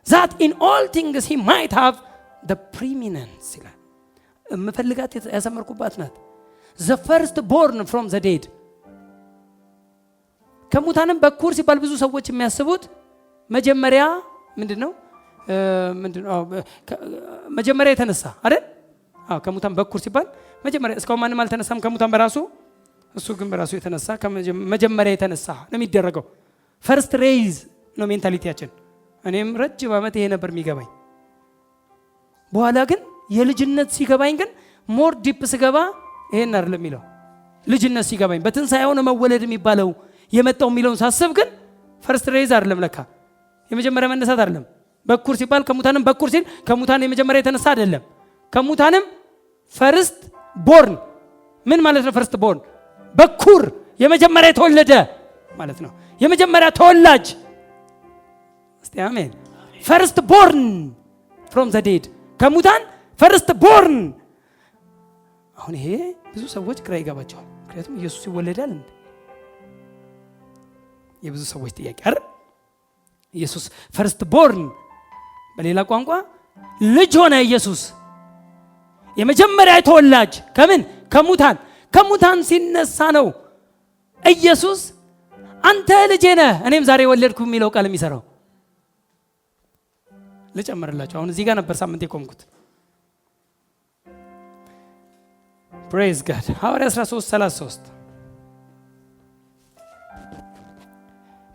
that in all things he might have the preeminence ይላል። መፈልጋት ያሰመርኩባት ናት። the first born from the dead ከሙታንም በኩር ሲባል ብዙ ሰዎች የሚያስቡት መጀመሪያ ምንድነው? መጀመሪያ የተነሳ አይደል? ከሙታን በኩር ሲባል መጀመሪያ እስካሁን ማንም አልተነሳም ከሙታን በራሱ እሱ ግን በራሱ የተነሳ መጀመሪያ የተነሳ ነው የሚደረገው። ፈርስት ሬይዝ ነው ሜንታሊቲያችን። እኔም ረጅም ዓመት ይሄ ነበር የሚገባኝ። በኋላ ግን የልጅነት ሲገባኝ ግን ሞር ዲፕ ስገባ ይሄን አይደለም የሚለው። ልጅነት ሲገባኝ በትንሣኤው ነው መወለድ የሚባለው የመጣው የሚለውን ሳስብ ግን ፈርስት ሬዝ አይደለም ለካ የመጀመሪያ መነሳት አይደለም። በኩር ሲባል ከሙታንም በኩር ሲል ከሙታን የመጀመሪያ የተነሳ አይደለም። ከሙታንም ፈርስት ቦርን ምን ማለት ነው? ፈርስት ቦርን በኩር የመጀመሪያ የተወለደ ማለት ነው። የመጀመሪያ ተወላጅ። እስቲ አሜን። ፈርስት ቦርን ፍሮም ዘ ዴድ ከሙታን ፈርስት ቦርን። አሁን ይሄ ብዙ ሰዎች ግራ ይገባቸዋል። ምክንያቱም ኢየሱስ ይወለዳል እንዴ? የብዙ ሰዎች ጥያቄ አይደል? ኢየሱስ ፈርስት ቦርን በሌላ ቋንቋ ልጅ ሆነ። ኢየሱስ የመጀመሪያ ተወላጅ ከምን? ከሙታን። ከሙታን ሲነሳ ነው ኢየሱስ አንተ ልጄ ነህ እኔም ዛሬ ወለድኩ የሚለው ቃል የሚሰራው። ልጨምርላችሁ። አሁን እዚህ ጋር ነበር ሳምንት የቆምኩት። ፕሬዝ ጋድ። ሐዋርያ 13:33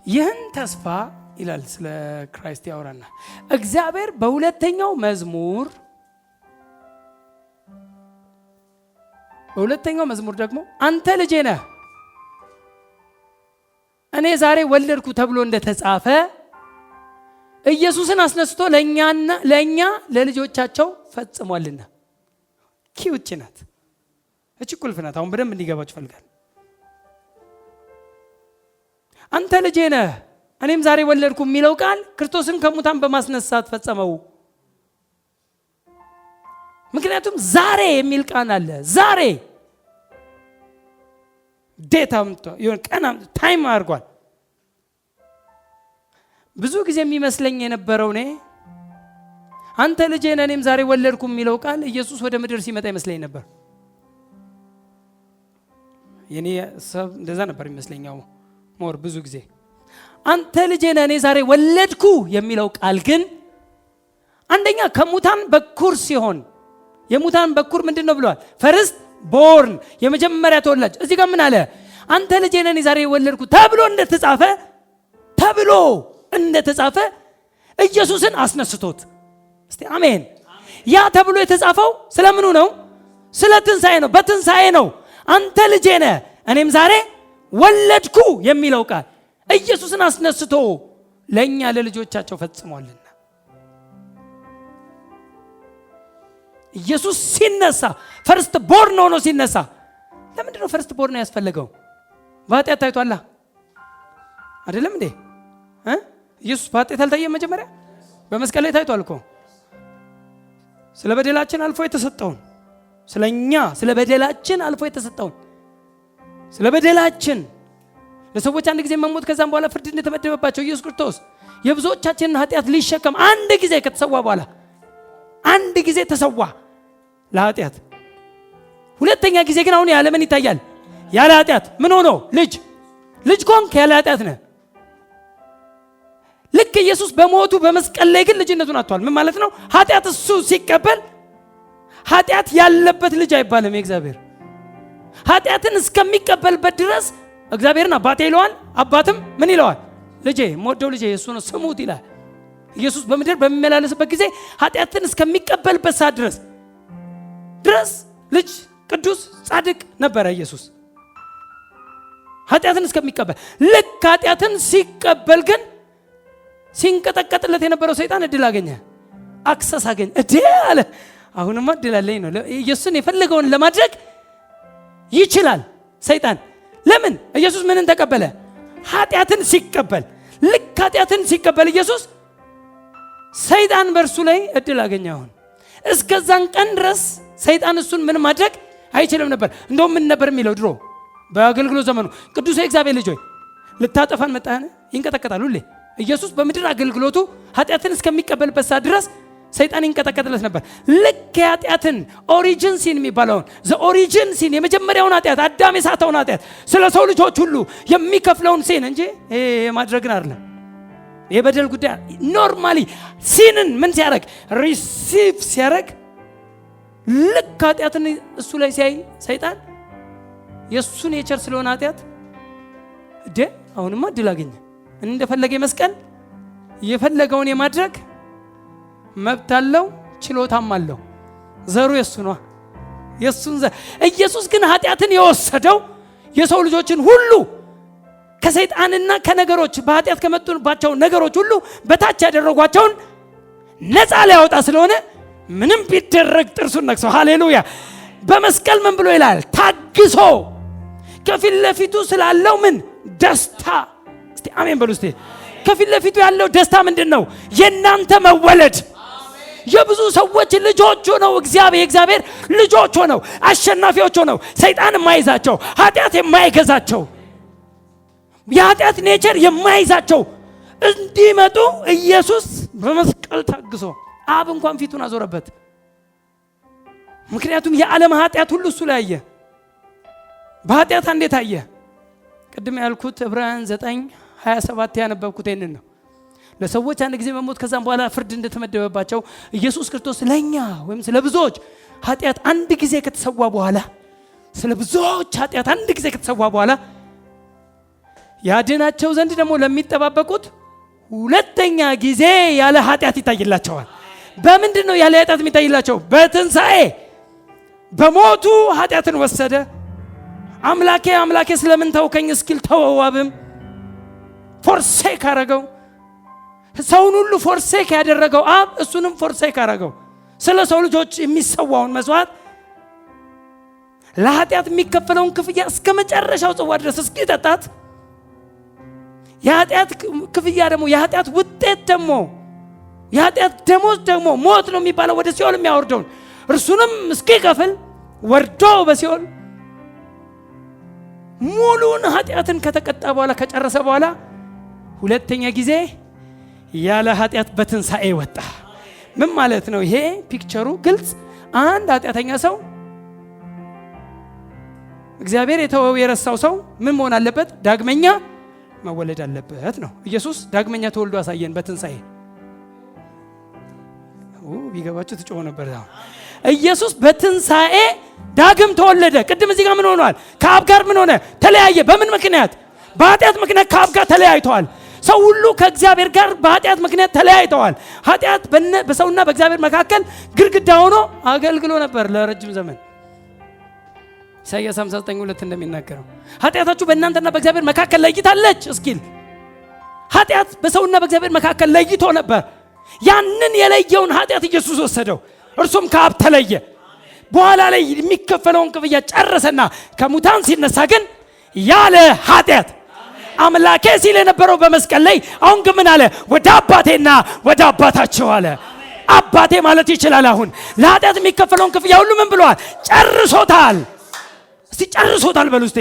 ይህን ተስፋ ይላል ስለ ክራይስት ያወራና እግዚአብሔር በሁለተኛው መዝሙር ደግሞ አንተ ልጄ ነህ እኔ ዛሬ ወለድኩ ተብሎ እንደተጻፈ ኢየሱስን አስነስቶ ለእኛ ለልጆቻቸው ፈጽሟልና። ኪውች ናት እቺ ቁልፍ ናት። አሁን በደንብ እንዲገባችሁ ፈልጋል። አንተ ልጄ ነህ እኔም ዛሬ ወለድኩ የሚለው ቃል ክርስቶስን ከሙታን በማስነሳት ፈጸመው። ምክንያቱም ዛሬ የሚል ቃል አለ። ዛሬ ዴታም ይሁን ቀን ታይም አድርጓል። ብዙ ጊዜ የሚመስለኝ የነበረው እኔ አንተ ልጄ ነህ እኔም ዛሬ ወለድኩ የሚለው ቃል ኢየሱስ ወደ ምድር ሲመጣ ይመስለኝ ነበር። የኔ ሰብ እንደዛ ነበር ይመስለኛው ሞር ብዙ ጊዜ አንተ ልጄ ነህ እኔ ዛሬ ወለድኩ የሚለው ቃል ግን አንደኛ ከሙታን በኩር ሲሆን የሙታን በኩር ምንድነው ብለዋል? ፈርስት ቦርን የመጀመሪያ ተወላጅ። እዚህ ጋር ምን አለ? አንተ ልጄ ነህ እኔ ዛሬ ወለድኩ ተብሎ እንደተጻፈ ኢየሱስን አስነስቶት። እስቲ አሜን። ያ ተብሎ የተጻፈው ስለምኑ ነው? ስለ ትንሣኤ ነው። በትንሣኤ ነው አንተ ልጄ ነህ እኔም ዛሬ ወለድኩ የሚለው ቃል ኢየሱስን አስነስቶ ለእኛ ለልጆቻቸው ፈጽሟልና። ኢየሱስ ሲነሳ ፈርስት ቦርን ሆኖ ሲነሳ ለምንድን ነው ፈርስት ቦርን ያስፈለገው? በኃጢአት ታይቷላ አይደለም እንዴ? ኢየሱስ በኃጢአት አልታየም። መጀመሪያ በመስቀል ላይ ታይቷል እኮ። ስለ በደላችን አልፎ የተሰጠውን ስለኛ ስለ በደላችን አልፎ የተሰጠውን ስለ በደላችን ለሰዎች አንድ ጊዜ መሞት ከዛም በኋላ ፍርድ እንደተመደበባቸው ኢየሱስ ክርስቶስ የብዙዎቻችንን ኃጢአት ሊሸከም አንድ ጊዜ ከተሰዋ በኋላ አንድ ጊዜ ተሰዋ ለኃጢአት። ሁለተኛ ጊዜ ግን አሁን ያለ ምን ይታያል? ያለ ኃጢአት። ምን ሆኖ? ልጅ ኮንክ ያለ ኃጢአት ነህ። ልክ ኢየሱስ በሞቱ በመስቀል ላይ ግን ልጅነቱን አጥቷል። ምን ማለት ነው? ኃጢአት እሱ ሲቀበል ኃጢአት ያለበት ልጅ አይባልም። የእግዚአብሔር ኃጢአትን እስከሚቀበልበት ድረስ እግዚአብሔርን አባቴ ይለዋል። አባትም ምን ይለዋል? ልጄ፣ የምወደው ልጄ እሱ ነው ስሙት ይላል። ኢየሱስ በምድር በሚመላለስበት ጊዜ ኃጢአትን እስከሚቀበልበት ሰዓት ድረስ ልጅ ቅዱስ ጻድቅ ነበረ ኢየሱስ ኃጢአትን እስከሚቀበል። ልክ ኃጢአትን ሲቀበል ግን ሲንቀጠቀጥለት የነበረው ሰይጣን እድል አገኘ፣ አክሰስ አገኘ። አለ አሁንማ እድል አለኝ ነው። ኢየሱስን የፈለገውን ለማድረግ ይችላል ሰይጣን። ለምን? ኢየሱስ ምንን ተቀበለ? ኃጢአትን ሲቀበል። ልክ ኃጢአትን ሲቀበል ኢየሱስ ሰይጣን በእርሱ ላይ እድል አገኘ። አሁን እስከዛን ቀን ድረስ ሰይጣን እሱን ምን ማድረግ አይችልም ነበር። እንደውም ምን ነበር የሚለው ድሮ በአገልግሎት ዘመኑ? ቅዱስ የእግዚአብሔር ልጅ ሆይ ልታጠፋን መጣህን? ይንቀጠቀጣል ሁሌ። ኢየሱስ በምድር አገልግሎቱ ኃጢአትን እስከሚቀበልበት ሰዓት ድረስ ሰይጣን ይንቀጠቀጥለት ነበር። ልክ የኃጢአትን ኦሪጂን ሲን የሚባለውን ኦሪጂን ሲን የመጀመሪያውን ኃጢአት አዳም የሳተውን ኃጢአት ስለ ሰው ልጆች ሁሉ የሚከፍለውን ሲን እንጂ ማድረግን አይደለም። የበደል ጉዳይ ኖርማሊ ሲንን ምን ሲያደርግ ሪሲቭ ሲያደርግ ልክ ኃጢአትን እሱ ላይ ሲያይ ሰይጣን የእሱን የቸር ስለሆነ ኃጢአት አሁንማ እድል አገኘ። እንደፈለገ መስቀል የፈለገውን የማድረግ መብት አለው፣ ችሎታም አለው። ዘሩ የሱ ነው። ኢየሱስ ግን ኃጢአትን የወሰደው የሰው ልጆችን ሁሉ ከሰይጣንና ከነገሮች በኃጢአት ከመጡባቸው ነገሮች ሁሉ በታች ያደረጓቸውን ነፃ ሊያወጣ ስለሆነ ምንም ቢደረግ ጥርሱን ነክሶ ሃሌሉያ በመስቀል ምን ብሎ ይላል? ታግሶ ከፊት ለፊቱ ስላለው ምን ደስታ። እስቲ አሜን በሉ። እስቲ ከፊት ለፊቱ ያለው ደስታ ምንድነው? የናንተ መወለድ። የብዙ ሰዎች ልጆች ሆነው እግዚአብሔር ልጆች ሆነው አሸናፊዎች ሆነው ሰይጣን የማይዛቸው ኃጢአት የማይገዛቸው የኃጢአት ኔቸር የማይዛቸው እንዲመጡ ኢየሱስ በመስቀል ታግሶ አብ እንኳን ፊቱን አዞረበት። ምክንያቱም የዓለም ኃጢአት ሁሉ እሱ ላይ አየ። በኃጢአት እንዴት አየ? ቅድም ያልኩት ዕብራውያን 9:27 ያነበብኩት ይሄንን ነው። ለሰዎች አንድ ጊዜ መሞት ከዛም በኋላ ፍርድ እንደተመደበባቸው ኢየሱስ ክርስቶስ ለኛ ወይም ስለ ብዙዎች ኃጢአት አንድ ጊዜ ከተሰዋ በኋላ ስለ ብዙዎች ኃጢአት አንድ ጊዜ ከተሰዋ በኋላ ያድናቸው ዘንድ ደግሞ ለሚጠባበቁት ሁለተኛ ጊዜ ያለ ኃጢአት ይታይላቸዋል። በምንድን ነው ያለ ኃጢአት የሚታይላቸው? በትንሣኤ በሞቱ ኃጢአትን ወሰደ። አምላኬ አምላኬ ስለምን ተውከኝ እስኪል ተወዋብም ፎርሴክ አረገው። ሰውን ሁሉ ፎርሴክ ያደረገው አብ እሱንም ፎርሴክ አረገው። ስለ ሰው ልጆች የሚሰዋውን መስዋዕት ለኃጢአት የሚከፈለውን ክፍያ እስከ መጨረሻው ጽዋ ድረስ እስኪጠጣት የኃጢአት ክፍያ ደግሞ የኃጢአት ውጤት ደግሞ የኃጢአት ደሞዝ ደግሞ ሞት ነው የሚባለው ወደ ሲኦል የሚያወርደውን እርሱንም እስኪከፍል ወርዶ በሲኦል ሙሉን ኃጢአትን ከተቀጣ በኋላ ከጨረሰ በኋላ ሁለተኛ ጊዜ ያለ ኃጢአት በትንሣኤ ወጣ። ምን ማለት ነው? ይሄ ፒክቸሩ ግልጽ። አንድ ኃጢአተኛ ሰው እግዚአብሔር የተወው የረሳው ሰው ምን መሆን አለበት? ዳግመኛ መወለድ አለበት ነው። ኢየሱስ ዳግመኛ ተወልዶ አሳየን በትንሣኤ። ቢገባችሁ ትጮህ ነበር። ኢየሱስ በትንሣኤ ዳግም ተወለደ። ቅድም እዚህ ጋር ምን ሆኗል? ከአብ ጋር ምን ሆነ? ተለያየ። በምን ምክንያት? በኃጢአት ምክንያት ከአብ ጋር ተለያይተዋል። ሰው ሁሉ ከእግዚአብሔር ጋር በኃጢአት ምክንያት ተለያይተዋል። ኃጢአት በሰውና በእግዚአብሔር መካከል ግድግዳ ሆኖ አገልግሎ ነበር ለረጅም ዘመን። ኢሳይያስ 59:2 እንደሚናገረው ኃጢአታችሁ በእናንተና በእግዚአብሔር መካከል ለይታለች እስኪል ኃጢአት በሰውና በእግዚአብሔር መካከል ለይቶ ነበር። ያንን የለየውን ኃጢአት ኢየሱስ ወሰደው። እርሱም ከአብ ተለየ። በኋላ ላይ የሚከፈለውን ክፍያ ጨረሰና ከሙታን ሲነሳ ግን ያለ ኃጢአት አምላኬ ሲል የነበረው በመስቀል ላይ አሁን ግን ምን አለ? ወደ አባቴና ወደ አባታቸው አለ። አባቴ ማለት ይችላል። አሁን ለኃጢአት የሚከፈለውን ክፍያ ሁሉ ምን ብለዋል? ጨርሶታል። እስቲ ጨርሶታል በሉ እስቲ።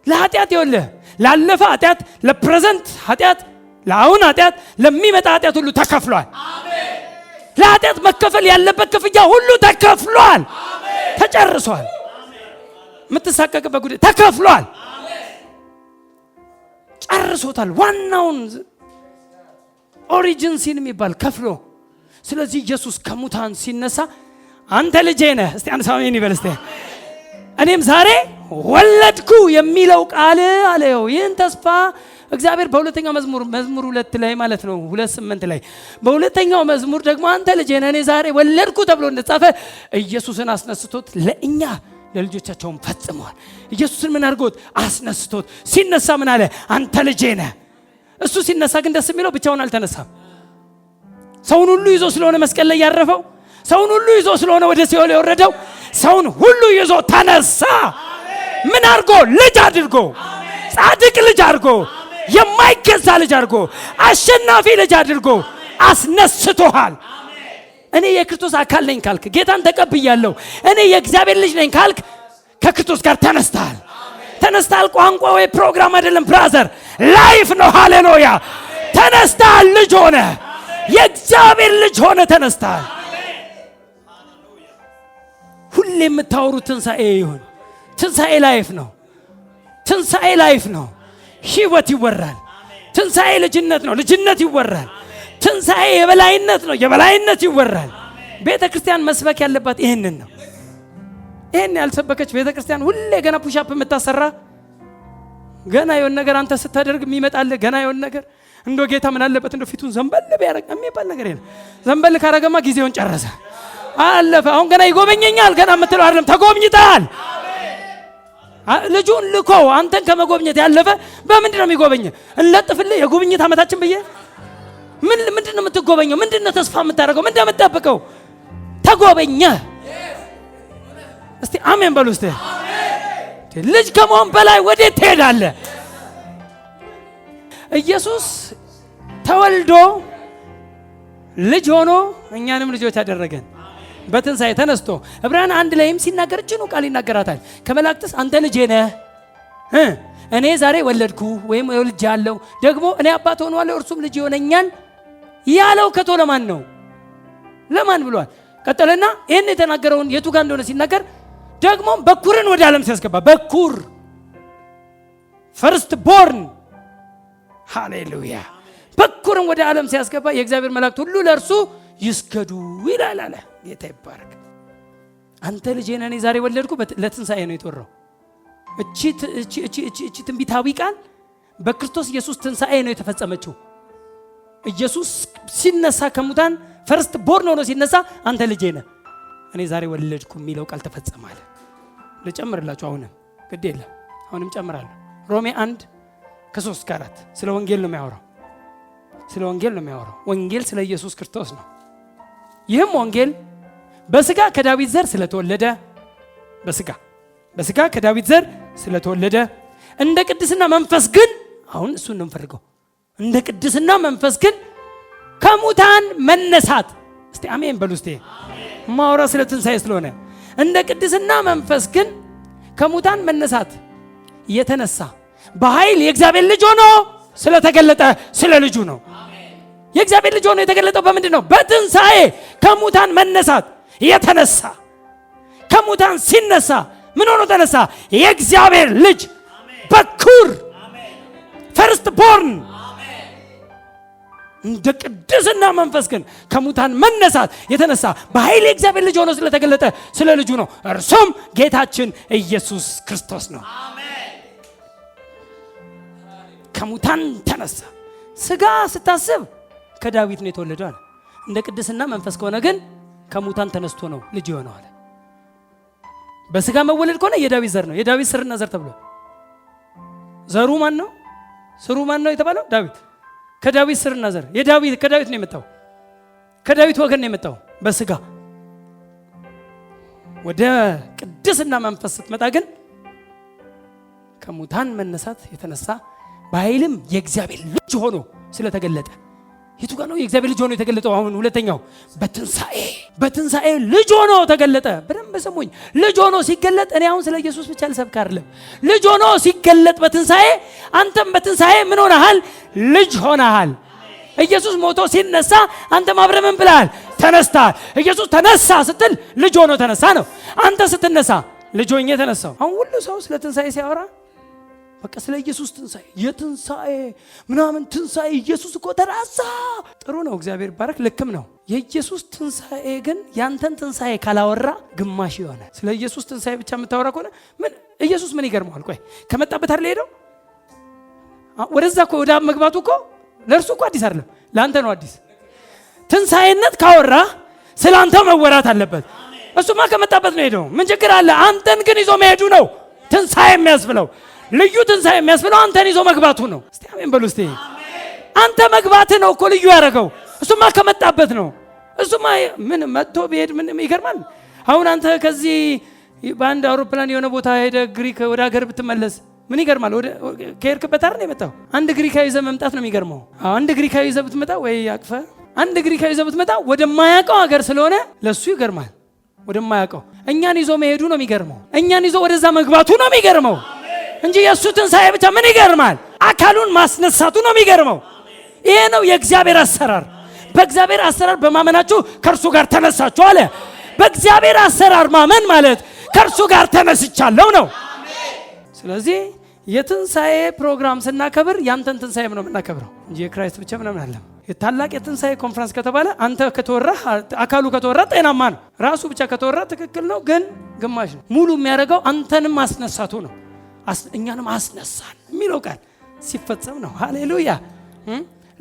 ለኃጢአት ይኸውልህ፣ ላለፈ ኃጢአት፣ ለፕሬዘንት ኃጢአት፣ ለአሁን ኃጢአት፣ ለሚመጣ ኃጢአት ሁሉ ተከፍሏል። ለኃጢአት መከፈል ያለበት ክፍያ ሁሉ ተከፍሏል። ተጨርሷል። የምትሳቀቅበት ጉዳይ ተከፍሏል። ጨርሶታል። ዋናውን ኦሪጂን ሲን የሚባል ከፍሎ። ስለዚህ ኢየሱስ ከሙታን ሲነሳ አንተ ልጄ ነህ። እስቲ አንድ ሰው አሜን ይበል እስቲ። እኔም ዛሬ ወለድኩ የሚለው ቃል አለው። ይህን ተስፋ እግዚአብሔር በሁለተኛው መዝሙር 2 ላይ ማለት ነው 2:8 ላይ በሁለተኛው መዝሙር ደግሞ አንተ ልጄ ነህ እኔ ዛሬ ወለድኩ ተብሎ እንደተጻፈ ኢየሱስን አስነስቶት ለእኛ ለልጆቻቸውም ፈጽመዋል። ኢየሱስን ምን አድርጎት? አስነስቶት። ሲነሳ ምን አለ? አንተ ልጄ ነህ። እሱ ሲነሳ ግን ደስ የሚለው ብቻውን አልተነሳም። ሰውን ሁሉ ይዞ ስለሆነ መስቀል ላይ ያረፈው፣ ሰውን ሁሉ ይዞ ስለሆነ ወደ ሲኦል የወረደው፣ ሰውን ሁሉ ይዞ ተነሳ። ምን አድርጎ? ልጅ አድርጎ፣ ጻድቅ ልጅ አድርጎ፣ የማይገዛ ልጅ አድርጎ፣ አሸናፊ ልጅ አድርጎ አስነስቶሃል። እኔ የክርስቶስ አካል ነኝ ካልክ፣ ጌታን ተቀብያለሁ፣ እኔ የእግዚአብሔር ልጅ ነኝ ካልክ ከክርስቶስ ጋር ተነስተሃል። ተነስተሃል። ቋንቋ ወይ ፕሮግራም አይደለም ብራዘር፣ ላይፍ ነው። ሃሌሉያ! ተነስተሃል። ልጅ ሆነ፣ የእግዚአብሔር ልጅ ሆነ ተነስተሃል። ሁሌ የምታወሩት ትንሣኤ ይሁን። ትንሣኤ ላይፍ ነው። ትንሣኤ ላይፍ ነው። ህይወት ይወራል። ትንሣኤ ልጅነት ነው። ልጅነት ይወራል። ትንሣኤ የበላይነት ነው። የበላይነት ይወራል። ቤተ ክርስቲያን መስበክ ያለባት ይህንን ነው። ይህን ያልሰበከች ቤተ ክርስቲያን ሁሌ ገና ፑሻፕ የምታሰራ ገና የሆነ ነገር አንተ ስታደርግ የሚመጣልህ ገና የሆነ ነገር እንዶ ጌታ ምን አለበት እንዶ ፊቱን ዘንበል ቢያደርግ የሚባል ነገር የለም። ዘንበል ካረገማ ጊዜውን ጨረሰ። አለፈ። አሁን ገና ይጎበኘኛል ገና የምትለው አይደለም፣ ተጎብኝተሃል። ልጁን ልኮ አንተን ከመጎብኘት ያለፈ በምንድን ነው የሚጎበኝ? እንለጥፍልህ የጉብኝት ዓመታችን ብዬ ምንድን ነው የምትጎበኘው? ምንድን ነው ተስፋ የምታደርገው? ምንድን ነው የምትጠብቀው? ተጎበኘ። እስቲ አሜን በሉ። እስቲ ልጅ ከመሆን በላይ ወዴት ትሄዳለህ? ኢየሱስ ተወልዶ ልጅ ሆኖ እኛንም ልጆች አደረገን በትንሣኤ ተነስቶ። ዕብራውያን 1 ላይም ሲናገር እችኑ ቃል ይናገራታል። ከመላእክትስ አንተ ልጄ ነህ እኔ ዛሬ ወለድኩ ወይም ወልጃለሁ፣ ደግሞ እኔ አባት ሆነዋለሁ እርሱም ልጅ ይሆነኛል ያለው ከቶ ለማን ነው? ለማን ብሏል? ቀጠለና ይህን የተናገረውን የቱ ጋር እንደሆነ ሲናገር ደግሞ በኩርን ወደ ዓለም ሲያስገባ፣ በኩር ፈርስት ቦርን፣ ሃሌሉያ። በኩርን ወደ ዓለም ሲያስገባ የእግዚአብሔር መላእክት ሁሉ ለእርሱ ይስገዱ ይላል አለ። ጌታ ይባረክ። አንተ ልጄ ነህ እኔ ዛሬ ወለድኩ ለትንሣኤ ነው የተወራው። እቺ ትንቢታዊ ቃል በክርስቶስ ኢየሱስ ትንሣኤ ነው የተፈጸመችው። ኢየሱስ ሲነሳ ከሙታን ፈርስት ቦርን ሆኖ ሲነሳ አንተ ልጄ ነህ እኔ ዛሬ ወለድኩ የሚለው ቃል ተፈጸመ አለ። ልጨምርላችሁ አሁንም ግድ የለም አሁንም ጨምራለሁ። ሮሜ 1:3-4 ስለ ወንጌል ነው የሚያወራው። ስለ ወንጌል ነው የሚያወራው። ወንጌል ስለ ኢየሱስ ክርስቶስ ነው። ይህም ወንጌል በስጋ ከዳዊት ዘር ስለተወለደ በስጋ ከዳዊት ዘር ስለተወለደ እንደ ቅድስና መንፈስ ግን አሁን እሱን ነው የምፈልገው። እንደ ቅድስና መንፈስ ግን ከሙታን መነሳት። እስቲ አሜን በሉ። እስቲ ማውራ ስለ ትንሣኤ ስለሆነ እንደ ቅድስና መንፈስ ግን ከሙታን መነሳት የተነሳ በኃይል የእግዚአብሔር ልጅ ሆኖ ስለተገለጠ ስለ ልጁ ነው። የእግዚአብሔር ልጅ ሆኖ የተገለጠው በምንድን ነው? በትንሣኤ ከሙታን መነሳት የተነሳ። ከሙታን ሲነሳ ምን ሆኖ ተነሳ? የእግዚአብሔር ልጅ በኩር ፈርስት ቦርን። እንደ ቅድስና መንፈስ ግን ከሙታን መነሳት የተነሳ በኃይል የእግዚአብሔር ልጅ ሆኖ ስለተገለጠ ስለ ልጁ ነው። እርሱም ጌታችን ኢየሱስ ክርስቶስ ነው። ከሙታን ተነሳ። ስጋ ስታስብ ከዳዊት ነው የተወለደው አለ። እንደ ቅድስና መንፈስ ከሆነ ግን ከሙታን ተነስቶ ነው ልጅ የሆነው አለ። በስጋ መወለድ ከሆነ የዳዊት ዘር ነው። የዳዊት ስርና ዘር ተብሎ ዘሩ ማን ነው? ስሩ ማን ነው የተባለው? ዳዊት። ከዳዊት ስርና ዘር ከዳዊት ነው የመጣው። ከዳዊት ወገን ነው የመጣው በስጋ። ወደ ቅድስና መንፈስ ስትመጣ ግን ከሙታን መነሳት የተነሳ በኃይልም የእግዚአብሔር ልጅ ሆኖ ስለተገለጠ። የቱ ጋር ነው የእግዚአብሔር ልጅ ሆኖ የተገለጠው? አሁን ሁለተኛው በትንሣኤ ልጅ ሆኖ ተገለጠ። በደንብ ስሙኝ። ልጅ ሆኖ ሲገለጥ እኔ አሁን ስለ ኢየሱስ ብቻ ልሰብክ አይደለም። ልጅ ሆኖ ሲገለጥ በትንሣኤ አንተም በትንሣኤ ምን ሆነሃል? ልጅ ሆነሃል። ኢየሱስ ሞቶ ሲነሳ አንተም አብረህ ምን ብለሃል? ተነስተሃል። ኢየሱስ ተነሳ ስትል ልጅ ሆኖ ተነሳ ነው። አንተ ስትነሳ ልጅ ሆኜ ተነሳው። አሁን ሁሉ ሰው ስለ ትንሣኤ ሲያወራ በቃ ስለ ኢየሱስ ትንሣኤ የትንሣኤ ምናምን ትንሣኤ ኢየሱስ እኮ ተራሳ። ጥሩ ነው፣ እግዚአብሔር ባረክ፣ ልክም ነው። የኢየሱስ ትንሣኤ ግን ያንተን ትንሣኤ ካላወራ ግማሽ የሆነ ስለ ኢየሱስ ትንሣኤ ብቻ የምታወራ ከሆነ ምን ኢየሱስ ምን ይገርመዋል? ቆይ ከመጣበት አይደል ሄደው ወደዛ እኮ ወደ አብ መግባቱ እኮ ለእርሱ እኮ አዲስ አይደለም፣ ለአንተ ነው አዲስ። ትንሣኤነት ካወራ ስለ አንተ መወራት አለበት። እሱማ ከመጣበት ነው ሄደው፣ ምን ችግር አለ? አንተን ግን ይዞ መሄዱ ነው ትንሣኤ የሚያስብለው። ልዩ ትንሣኤ የሚያስብለው አንተን ይዞ መግባቱ ነው። እስቲ አሜን በሉ። እስቲ አንተ መግባት ነው እኮ ልዩ ያደረገው። እሱማ ከመጣበት ነው። እሱማ ምን መጥቶ ቢሄድ ምን ይገርማል? አሁን አንተ ከዚህ በአንድ አውሮፕላን የሆነ ቦታ ሄደ ግሪክ ወደ ሀገር ብትመለስ ምን ይገርማል? ከሄድክበት አይደል የመጣው? አንድ ግሪካዊ ይዘህ መምጣት ነው የሚገርመው። አንድ ግሪካዊ ይዘህ ብትመጣ ወይ አቅፈ አንድ ግሪካዊ ይዘህ ብትመጣ ወደማያውቀው ሀገር ስለሆነ ለሱ ይገርማል። ወደማያውቀው እኛን ይዞ መሄዱ ነው የሚገርመው። እኛን ይዞ ወደዛ መግባቱ ነው የሚገርመው እንጂ የእሱ ትንሣኤ ብቻ ምን ይገርማል? አካሉን ማስነሳቱ ነው የሚገርመው። ይሄ ነው የእግዚአብሔር አሰራር። በእግዚአብሔር አሰራር በማመናችሁ ከእርሱ ጋር ተነሳችሁ አለ። በእግዚአብሔር አሰራር ማመን ማለት ከእርሱ ጋር ተነስቻለሁ ነው። ስለዚህ የትንሣኤ ፕሮግራም ስናከብር ያንተን ትንሣኤ ነው የምናከብረው እንጂ የክራይስት ብቻ ምናምን አለም። ታላቅ የትንሣኤ ኮንፈረንስ ከተባለ አንተ ከተወራ አካሉ ከተወራ ጤናማ ነው። ራሱ ብቻ ከተወራ ትክክል ነው፣ ግን ግማሽ ነው። ሙሉ የሚያደርገው አንተንም ማስነሳቱ ነው። እኛንም አስነሳን የሚለው ቃል ሲፈጸም ነው። ሃሌሉያ።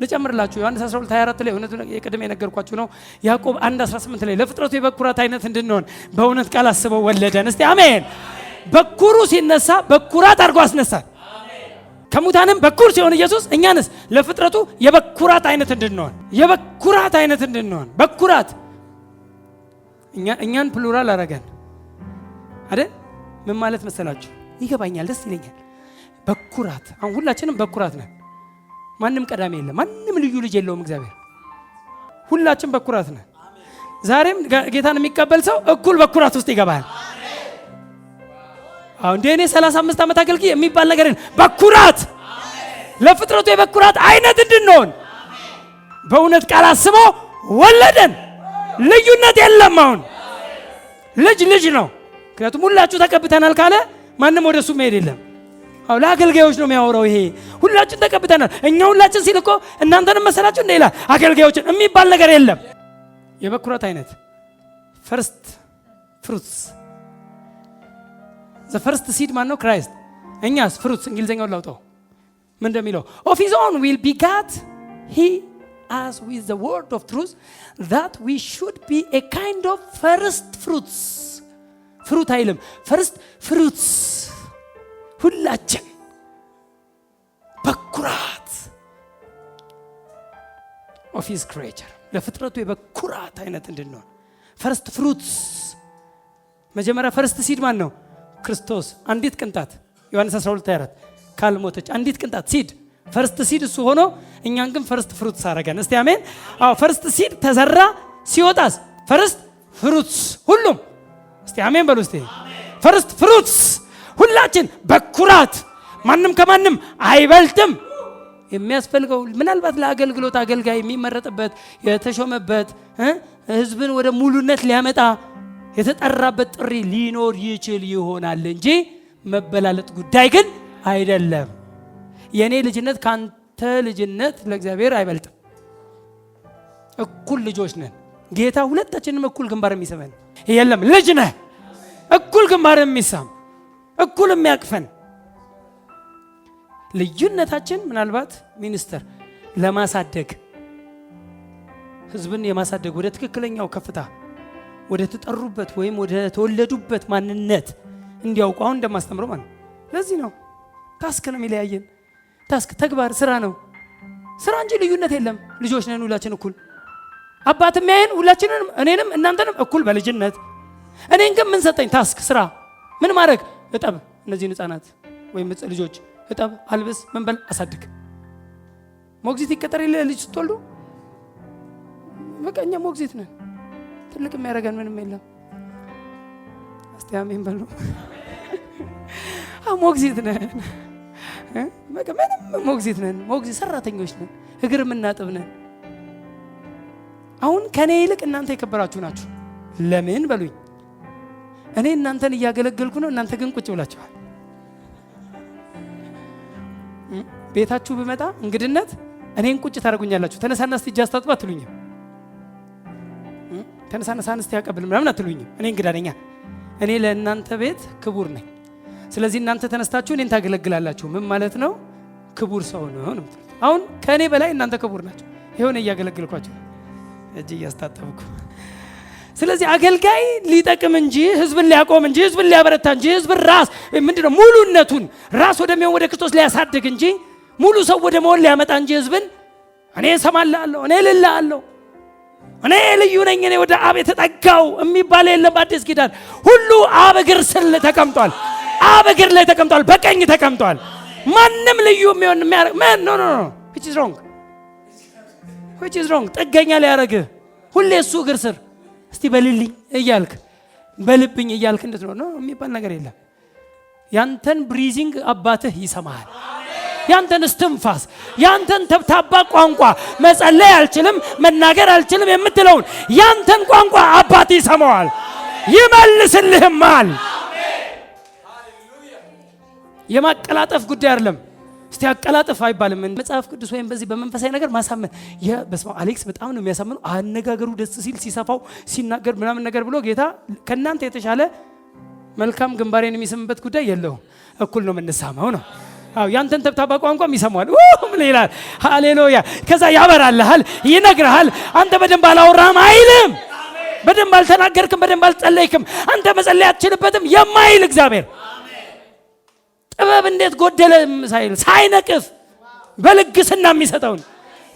ልጨምርላችሁ ዮሐንስ 12:24 ላይ እውነቱ የቀደም የነገርኳችሁ ነው። ያዕቆብ 1:18 ላይ ለፍጥረቱ የበኩራት አይነት እንድንሆን በእውነት ቃል አስበው ወለደን። እስቲ አሜን። በኩሩ ሲነሳ በኩራት አድርጎ አስነሳል። ከሙታንም በኩር ሲሆን ኢየሱስ እኛንስ ለፍጥረቱ የበኩራት አይነት እንድንሆን የበኩራት አይነት እንድንሆን በኩራት እኛን ፕሉራል አረገን አይደል? ምን ማለት መሰላችሁ? ይገባኛል፣ ደስ ይለኛል። በኩራት አሁን ሁላችንም በኩራት ነን። ማንም ቀዳሚ የለም፣ ማንም ልዩ ልጅ የለውም እግዚአብሔር። ሁላችን በኩራት ነን። ዛሬም ጌታን የሚቀበል ሰው እኩል በኩራት ውስጥ ይገባል። አሁን እንደኔ 35 ዓመት አገልግዬ የሚባል ነገር በኩራት ለፍጥረቱ የበኩራት አይነት እንድንሆን በእውነት ቃል አስቦ ወለደን። ልዩነት የለም። አሁን ልጅ ነው። ምክንያቱም ሁላችሁ ተቀብተናል ካለ ማንም ወደሱ መሄድ የለም። አው ለአገልጋዮች ነው የሚያወራው። ይሄ ሁላችን ተቀብተናል። እኛ ሁላችን ሲል እኮ እናንተንም መሰላችሁ እንደ ይላል አገልጋዮችን የሚባል ነገር የለም። የበኩራት አይነት ፈርስት ፍሩትስ the first seed ማን ነው? ክራይስት። እኛስ ፍሩትስ እንግሊዘኛው ላውጣው ምን እንደሚለው of his own will begat he us with the word of truth that we should be a kind of first fruits ፍሩት አይልም first fruits ሁላችን በኩራት of his creature ለፍጥረቱ የበኩራት አይነት እንድንሆን first fruits መጀመሪያ first seed ማን ነው? ክርስቶስ። አንዲት ቅንጣት ዮሐንስ 12:24 ካልሞተች አንዲት ቅንጣት ሲድ ፈርስት ሲድ እሱ ሆኖ እኛን ግን ፈርስት ፍሩትስ አረገን። እስቲ አሜን። አዎ ፈርስት ሲድ ተዘራ፣ ሲወጣስ ፈርስት ፍሩትስ ሁሉም። እስቲ አሜን በሉ። እስቲ ፈርስት ፍሩትስ ሁላችን በኩራት ማንም ከማንም አይበልጥም። የሚያስፈልገው ምናልባት ለአገልግሎት አገልጋይ የሚመረጥበት የተሾመበት ህዝብን ወደ ሙሉነት ሊያመጣ የተጠራበት ጥሪ ሊኖር ይችል ይሆናል እንጂ መበላለጥ ጉዳይ ግን አይደለም። የኔ ልጅነት ካንተ ልጅነት ለእግዚአብሔር አይበልጥም። እኩል ልጆች ነን። ጌታ ሁለታችንም እኩል ግንባር የሚስመን የለም። ልጅ ነህ እኩል ግንባር የሚሳም እኩል የሚያቅፈን። ልዩነታችን ምናልባት ሚኒስተር ለማሳደግ ህዝብን የማሳደግ ወደ ትክክለኛው ከፍታ ወደ ተጠሩበት ወይም ወደ ተወለዱበት ማንነት እንዲያውቁ አሁን እንደማስተምረው ማለት ነው። ለዚህ ነው ታስክ ነው የሚለያየን። ታስክ ተግባር ስራ ነው። ስራ እንጂ ልዩነት የለም። ልጆች ነን ሁላችን እኩል። አባት የሚያየን ሁላችንን እኔንም እናንተንም እኩል በልጅነት። እኔን ግን ምን ሰጠኝ? ታስክ ስራ። ምን ማድረግ? እጠብ፣ እነዚህን ህፃናት ወይም ልጆች እጠብ፣ አልብስ፣ ምን በል፣ አሳድግ። ሞግዚት ይቀጠር የለ ልጅ ስትወልዱ በቃ እኛ ሞግዚት ነን። ትልቅ የሚያደርገን ምንም የለም። እስቲ አሜን በሉ። ሞግዚት ነን። በቃ ምንም ሞግዚት ነን። ሞግዚት ሰራተኞች ነን። እግር የምናጥብ ነን። አሁን ከኔ ይልቅ እናንተ የከበራችሁ ናችሁ። ለምን በሉኝ። እኔ እናንተን እያገለገልኩ ነው፣ እናንተ ግን ቁጭ ብላችኋል። ቤታችሁ ብመጣ እንግድነት እኔን ቁጭ ታደርጉኛላችሁ። ተነሳና እስቲ እጅ አስታጥባ አትሉኝም። ተነሳና ሳንስቲ ያቀብል ምናምን አትሉኝም። እኔ እንግዳ ነኝ። እኔ ለእናንተ ቤት ክቡር ነኝ። ስለዚህ እናንተ ተነስታችሁ እኔን ታገለግላላችሁ። ምን ማለት ነው? ክቡር ሰው ነው። አሁን ከእኔ በላይ እናንተ ክቡር ናቸው። ይሄው ነው እያገለግልኳችሁ፣ እጅ እያስታጠብኩ። ስለዚህ አገልጋይ ሊጠቅም እንጂ ህዝብን ሊያቆም እንጂ ህዝብን ሊያበረታ እንጂ ህዝብን ራስ ምንድነው ሙሉነቱን ራስ ወደሚሆን ወደ ክርስቶስ ሊያሳድግ እንጂ ሙሉ ሰው ወደ መሆን ሊያመጣ እንጂ ህዝብን እኔ እሰማልሃለሁ፣ እኔ እልልሃለሁ፣ እኔ ልዩ ነኝ፣ እኔ ወደ አብ የተጠጋው የሚባል የለም። በአዲስ ኪዳን ሁሉ አብ እግር ስር ተቀምጧል። አብ እግር ላይ ተቀምጧል፣ በቀኝ ተቀምጧል። ማንም ልዩ የሚሆን የሚያደርግ ኖ ኖ ኖ which is wrong ጥገኛ ሊያደርግህ ሁሌ እሱ እግር ስር እስቲ በልልኝ እያልክ በልብኝ እያልክ እንድትኖር ነው የሚባል ነገር የለም። ያንተን ብሪዚንግ አባትህ ይሰማሃል። ያንተን እስትንፋስ፣ ያንተን ተብታባ ቋንቋ መጸለይ አልችልም መናገር አልችልም የምትለውን ያንተን ቋንቋ አባትህ ይሰማዋል፣ ይመልስልህማል። የማቀላጠፍ ጉዳይ አይደለም። እስቲ አቀላጥፍ አይባልም መጽሐፍ ቅዱስ ወይም በዚህ በመንፈሳዊ ነገር ማሳመን። በስመ አሌክስ በጣም ነው የሚያሳምነው አነጋገሩ ደስ ሲል ሲሰፋው ሲናገር ምናምን ነገር ብሎ ጌታ ከናንተ የተሻለ መልካም ግንባሬን የሚስምበት ጉዳይ የለውም። እኩል ነው የምንሳመው ነው። አዎ ያንተን ተብታባ ቋንቋም ይሰማል። ምን ይላል? ሃሌሉያ። ከዛ ያበራልሃል፣ ይነግርሃል። አንተ በደንብ አላወራህም አይልም። በደንብ አልተናገርክም፣ በደንብ አልጸለይክም፣ አንተ መጸለይ አትችልበትም የማይል እግዚአብሔር ጥበብ እንዴት ጎደለ ሳይል ሳይነቅፍ በልግስና የሚሰጠውን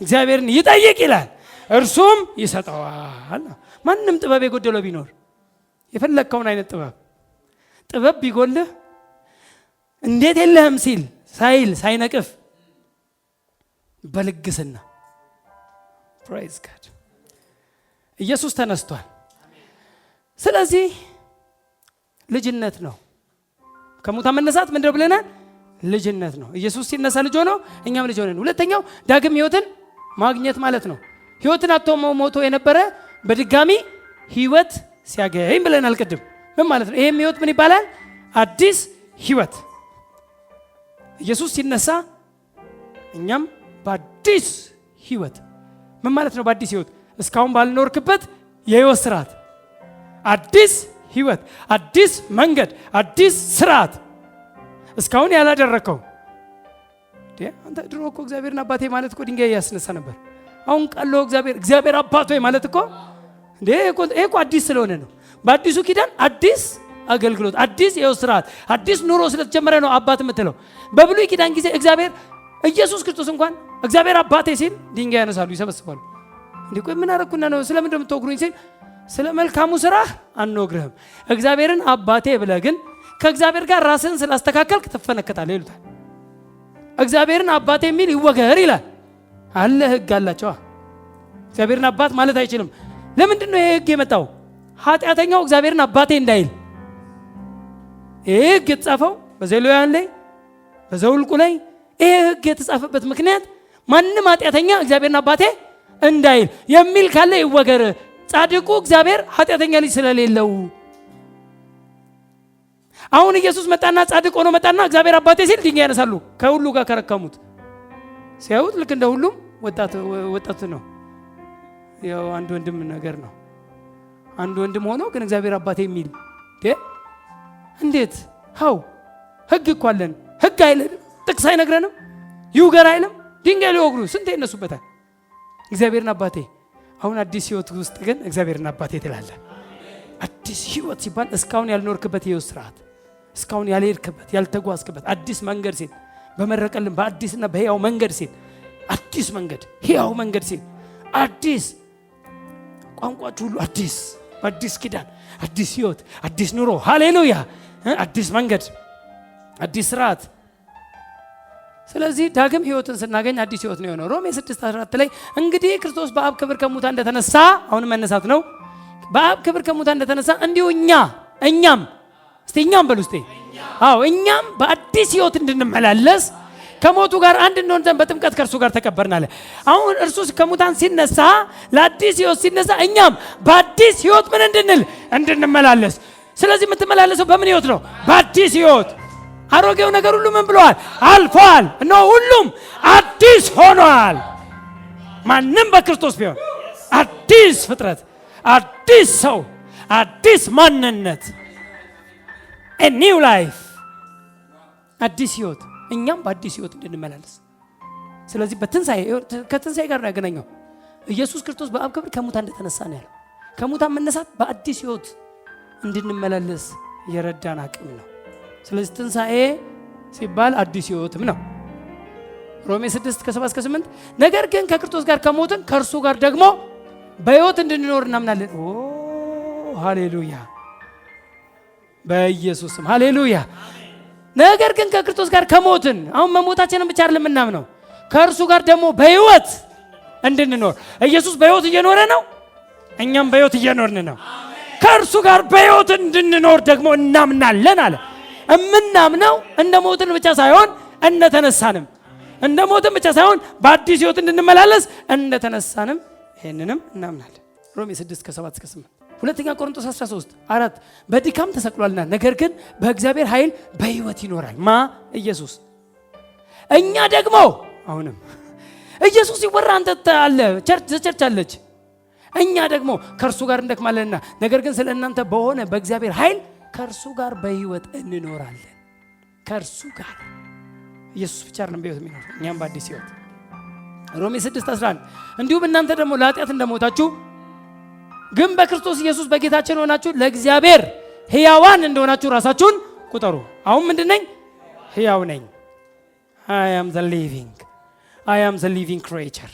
እግዚአብሔርን ይጠይቅ ይላል፣ እርሱም ይሰጠዋል። ማንም ጥበብ የጎደለው ቢኖር የፈለከውን አይነት ጥበብ ቢጎልህ እንዴት የለህም ሲል ሳይል ሳይነቅፍ በልግስና ፕሬዝ ጋድ ኢየሱስ ተነስቷል። ስለዚህ ልጅነት ነው። ከሙታን መነሳት ምንድነው ብለናል? ልጅነት ነው። ኢየሱስ ሲነሳ ልጅ ሆኖ እኛም ልጅ ሆነን። ሁለተኛው ዳግም ህይወትን ማግኘት ማለት ነው። ህይወትን አጥቶ ሞቶ የነበረ በድጋሚ ህይወት ሲያገኝ ብለናል ቅድም። ምን ማለት ነው? ይሄም ህይወት ምን ይባላል? አዲስ ህይወት። ኢየሱስ ሲነሳ እኛም በአዲስ ህይወት። ምን ማለት ነው? በአዲስ ህይወት እስካሁን ባልኖርክበት የህይወት ስርዓት አዲስ ህይወት፣ አዲስ መንገድ፣ አዲስ ስርዓት እስካሁን ያላደረከው። አንተ ድሮ እኮ እግዚአብሔርን አባቴ ማለት እኮ ድንጋይ ያስነሳ ነበር። አሁን ቃል እግዚአብሔር አባቶ ማለት እኮ ይሄ እኮ አዲስ ስለሆነ ነው። በአዲሱ ኪዳን አዲስ አገልግሎት፣ አዲስ የህይወት ስርዓት፣ አዲስ ኑሮ ስለተጀመረ ነው አባት የምትለው። በብሉይ ኪዳን ጊዜ እግዚአብሔር ኢየሱስ ክርስቶስ እንኳን እግዚአብሔር አባቴ ሲል ድንጋይ ያነሳሉ፣ ይሰበስባሉ። እንዴ ቆይ ምን አረኩና ነው ስለምን እንደምትወግሩኝ ሲል ስለ መልካሙ ስራህ አንወግርህም። እግዚአብሔርን አባቴ ብለህ ግን ከእግዚአብሔር ጋር ራስህን ስላስተካከልክ ትፈነከታለህ ይሉታል። እግዚአብሔርን አባቴ የሚል ይወገር ይላል አለ። ህግ አላቸው። እግዚአብሔርን አባት ማለት አይችልም። ለምንድን ነው ይሄ ህግ የመጣው? ኃጢአተኛው እግዚአብሔርን አባቴ እንዳይል። ይሄ ህግ የተጻፈው በዘሌዋውያን ላይ በዘውልቁ ላይ ይሄ ህግ የተጻፈበት ምክንያት ማንም ኃጢአተኛ እግዚአብሔርን አባቴ እንዳይል የሚል ካለ ይወገር። ጻድቁ እግዚአብሔር ኃጢአተኛ ልጅ ስለሌለው አሁን ኢየሱስ መጣና ጻድቅ ሆኖ መጣና እግዚአብሔር አባቴ ሲል ድንጋይ ያነሳሉ። ከሁሉ ጋር ከረከሙት ሲያዩት ልክ እንደ ሁሉም ወጣት ነው። ያው አንድ ወንድም ነገር ነው። አንድ ወንድም ሆኖ ግን እግዚአብሔር አባቴ የሚል እንዴት? ሃው ህግ እኮ አለን። ህግ አይልም፣ ጥቅስ አይነግረንም፣ ይውገር አይልም። ድንጋይ ሊወግሩ ስንት ይነሱበታል። እግዚአብሔርን አባቴ። አሁን አዲስ ህይወት ውስጥ ግን እግዚአብሔርን አባቴ ትላለህ። አዲስ ህይወት ሲባል እስካሁን ያልኖርክበት የህይወት ስርዓት፣ እስካሁን ያልሄድክበት ያልተጓዝክበት አዲስ መንገድ ሲል በመረቀልን በአዲስና በህያው መንገድ ሲል አዲስ መንገድ ህያው መንገድ ሲል አዲስ ቋንቋች ሁሉ አዲስ፣ በአዲስ ኪዳን አዲስ ህይወት፣ አዲስ ኑሮ። ሃሌሉያ! አዲስ መንገድ፣ አዲስ ስርዓት። ስለዚህ ዳግም ህይወትን ስናገኝ አዲስ ህይወት ነው የሆነው። ሮሜ 6:14 ላይ እንግዲህ ክርስቶስ በአብ ክብር ከሙታን እንደተነሳ፣ አሁን መነሳት ነው። በአብ ክብር ከሙታን እንደተነሳ እንዲሁ እኛም እስቲ እኛም በሉ እስቲ። አዎ እኛም በአዲስ ህይወት እንድንመላለስ ከሞቱ ጋር አንድ እንሆን ዘንድ በጥምቀት ከእርሱ ጋር ተቀበርናል። አሁን እርሱ ከሙታን ሲነሳ ለአዲስ ህይወት ሲነሳ እኛም በአዲስ ህይወት ምን እንድንመላለስ። ስለዚህ የምትመላለሰው በምን ህይወት ነው? በአዲስ ህይወት። አሮጌው ነገር ሁሉ ምን ብለዋል? አልፏል፣ እነሆ ሁሉም አዲስ ሆኗል። ማንም በክርስቶስ ቢሆን አዲስ ፍጥረት፣ አዲስ ሰው፣ አዲስ ማንነት፣ a new life፣ አዲስ ህይወት። እኛም በአዲስ ህይወት እንድንመላለስ። ስለዚህ ከትንሣኤ ጋር ነው ያገናኘው። ኢየሱስ ክርስቶስ በአብ ክብር ከሙታን እንደተነሳ ነው ያለው። ከሙታን መነሳት በአዲስ ህይወት እንድንመላለስ የረዳን አቅም ነው። ስለዚህ ትንሣኤ ሲባል አዲስ ህይወትም ነው። ሮሜ 6:7-8 ነገር ግን ከክርስቶስ ጋር ከሞትን ከእርሱ ጋር ደግሞ በህይወት እንድንኖር እናምናለን። ሃሌሉያ! በኢየሱስም ሃሌሉያ! ነገር ግን ከክርስቶስ ጋር ከሞትን፣ አሁን መሞታችንን ብቻ አይደለም እናምነው፣ ከእርሱ ጋር ደግሞ በህይወት እንድንኖር። ኢየሱስ በህይወት እየኖረ ነው፣ እኛም በህይወት እየኖርን ነው። ከእርሱ ጋር በህይወት እንድንኖር ደግሞ እናምናለን አለ። እምናምነው እንደ ሞትን ብቻ ሳይሆን እንደ ተነሳንም፣ እንደ ሞትን ብቻ ሳይሆን በአዲስ ህይወት እንድንመላለስ እንደ ተነሳንም ይሄንንም እናምናለን። ሮሜ 6:7-8 ሁለተኛ ቆሮንቶስ 13:4 በድካም ተሰቅሏልና ነገር ግን በእግዚአብሔር ኃይል በህይወት ይኖራል። ኢየሱስ። እኛ ደግሞ አሁንም ኢየሱስ ሲወራ አንተ አለ ቸርች አለች። እኛ ደግሞ ከእርሱ ጋር እንደክማለንና ነገር ግን ስለ እናንተ በሆነ በእግዚአብሔር ኃይል ከእርሱ ጋር በህይወት እንኖራለን። ከእርሱ ጋር ኢየሱስ ብቻ አይደለም በሕይወት የሚኖር እኛም በአዲስ ሕይወት። ሮሜ 6:11 እንዲሁም እናንተ ደግሞ ለኃጢአት እንደሞታችሁ ግን በክርስቶስ ኢየሱስ በጌታችን ሆናችሁ ለእግዚአብሔር ሕያዋን እንደሆናችሁ ራሳችሁን ቁጠሩ። አሁን ምንድን ነኝ? ሕያው ነኝ። I am the living creature።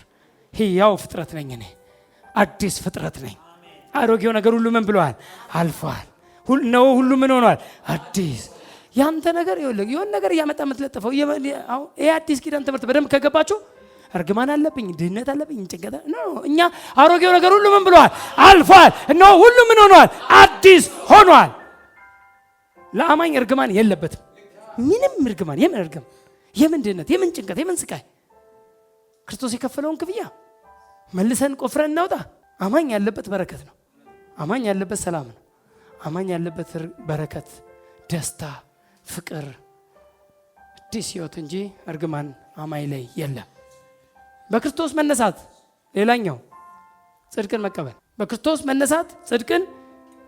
ሕያው ፍጥረት ነኝ እኔ። አዲስ ፍጥረት ነኝ። አሮጌው ነገር ሁሉ ምን ብለዋል? አልፏል። ሁሉ ምን ሆኗል? አዲስ። ያንተ ነገር የሆነ ነገር እያመጣ የምትለጥፈው ይሄ አዲስ ኪዳን ትምህርት በደንብ ከገባችሁ እርግማን አለብኝ፣ ድህነት አለብኝ፣ ጭንቀት እኛ አሮጌው ነገር ሁሉ ምን ብለዋል? አልፏል። እነሆ ሁሉ ምን ሆኗል? አዲስ ሆኗል። ለአማኝ እርግማን የለበትም። ምንም እርግማን፣ የምን እርግም፣ የምን ድህነት፣ የምን ጭንቀት፣ የምን ስቃይ ክርስቶስ የከፈለውን ክፍያ መልሰን ቆፍረን እናውጣ። አማኝ ያለበት በረከት ነው። አማኝ ያለበት ሰላም ነው። አማኝ ያለበት በረከት፣ ደስታ፣ ፍቅር፣ አዲስ ሕይወት እንጂ እርግማን አማኝ ላይ የለም። በክርስቶስ መነሳት ሌላኛው ጽድቅን መቀበል። በክርስቶስ መነሳት ጽድቅን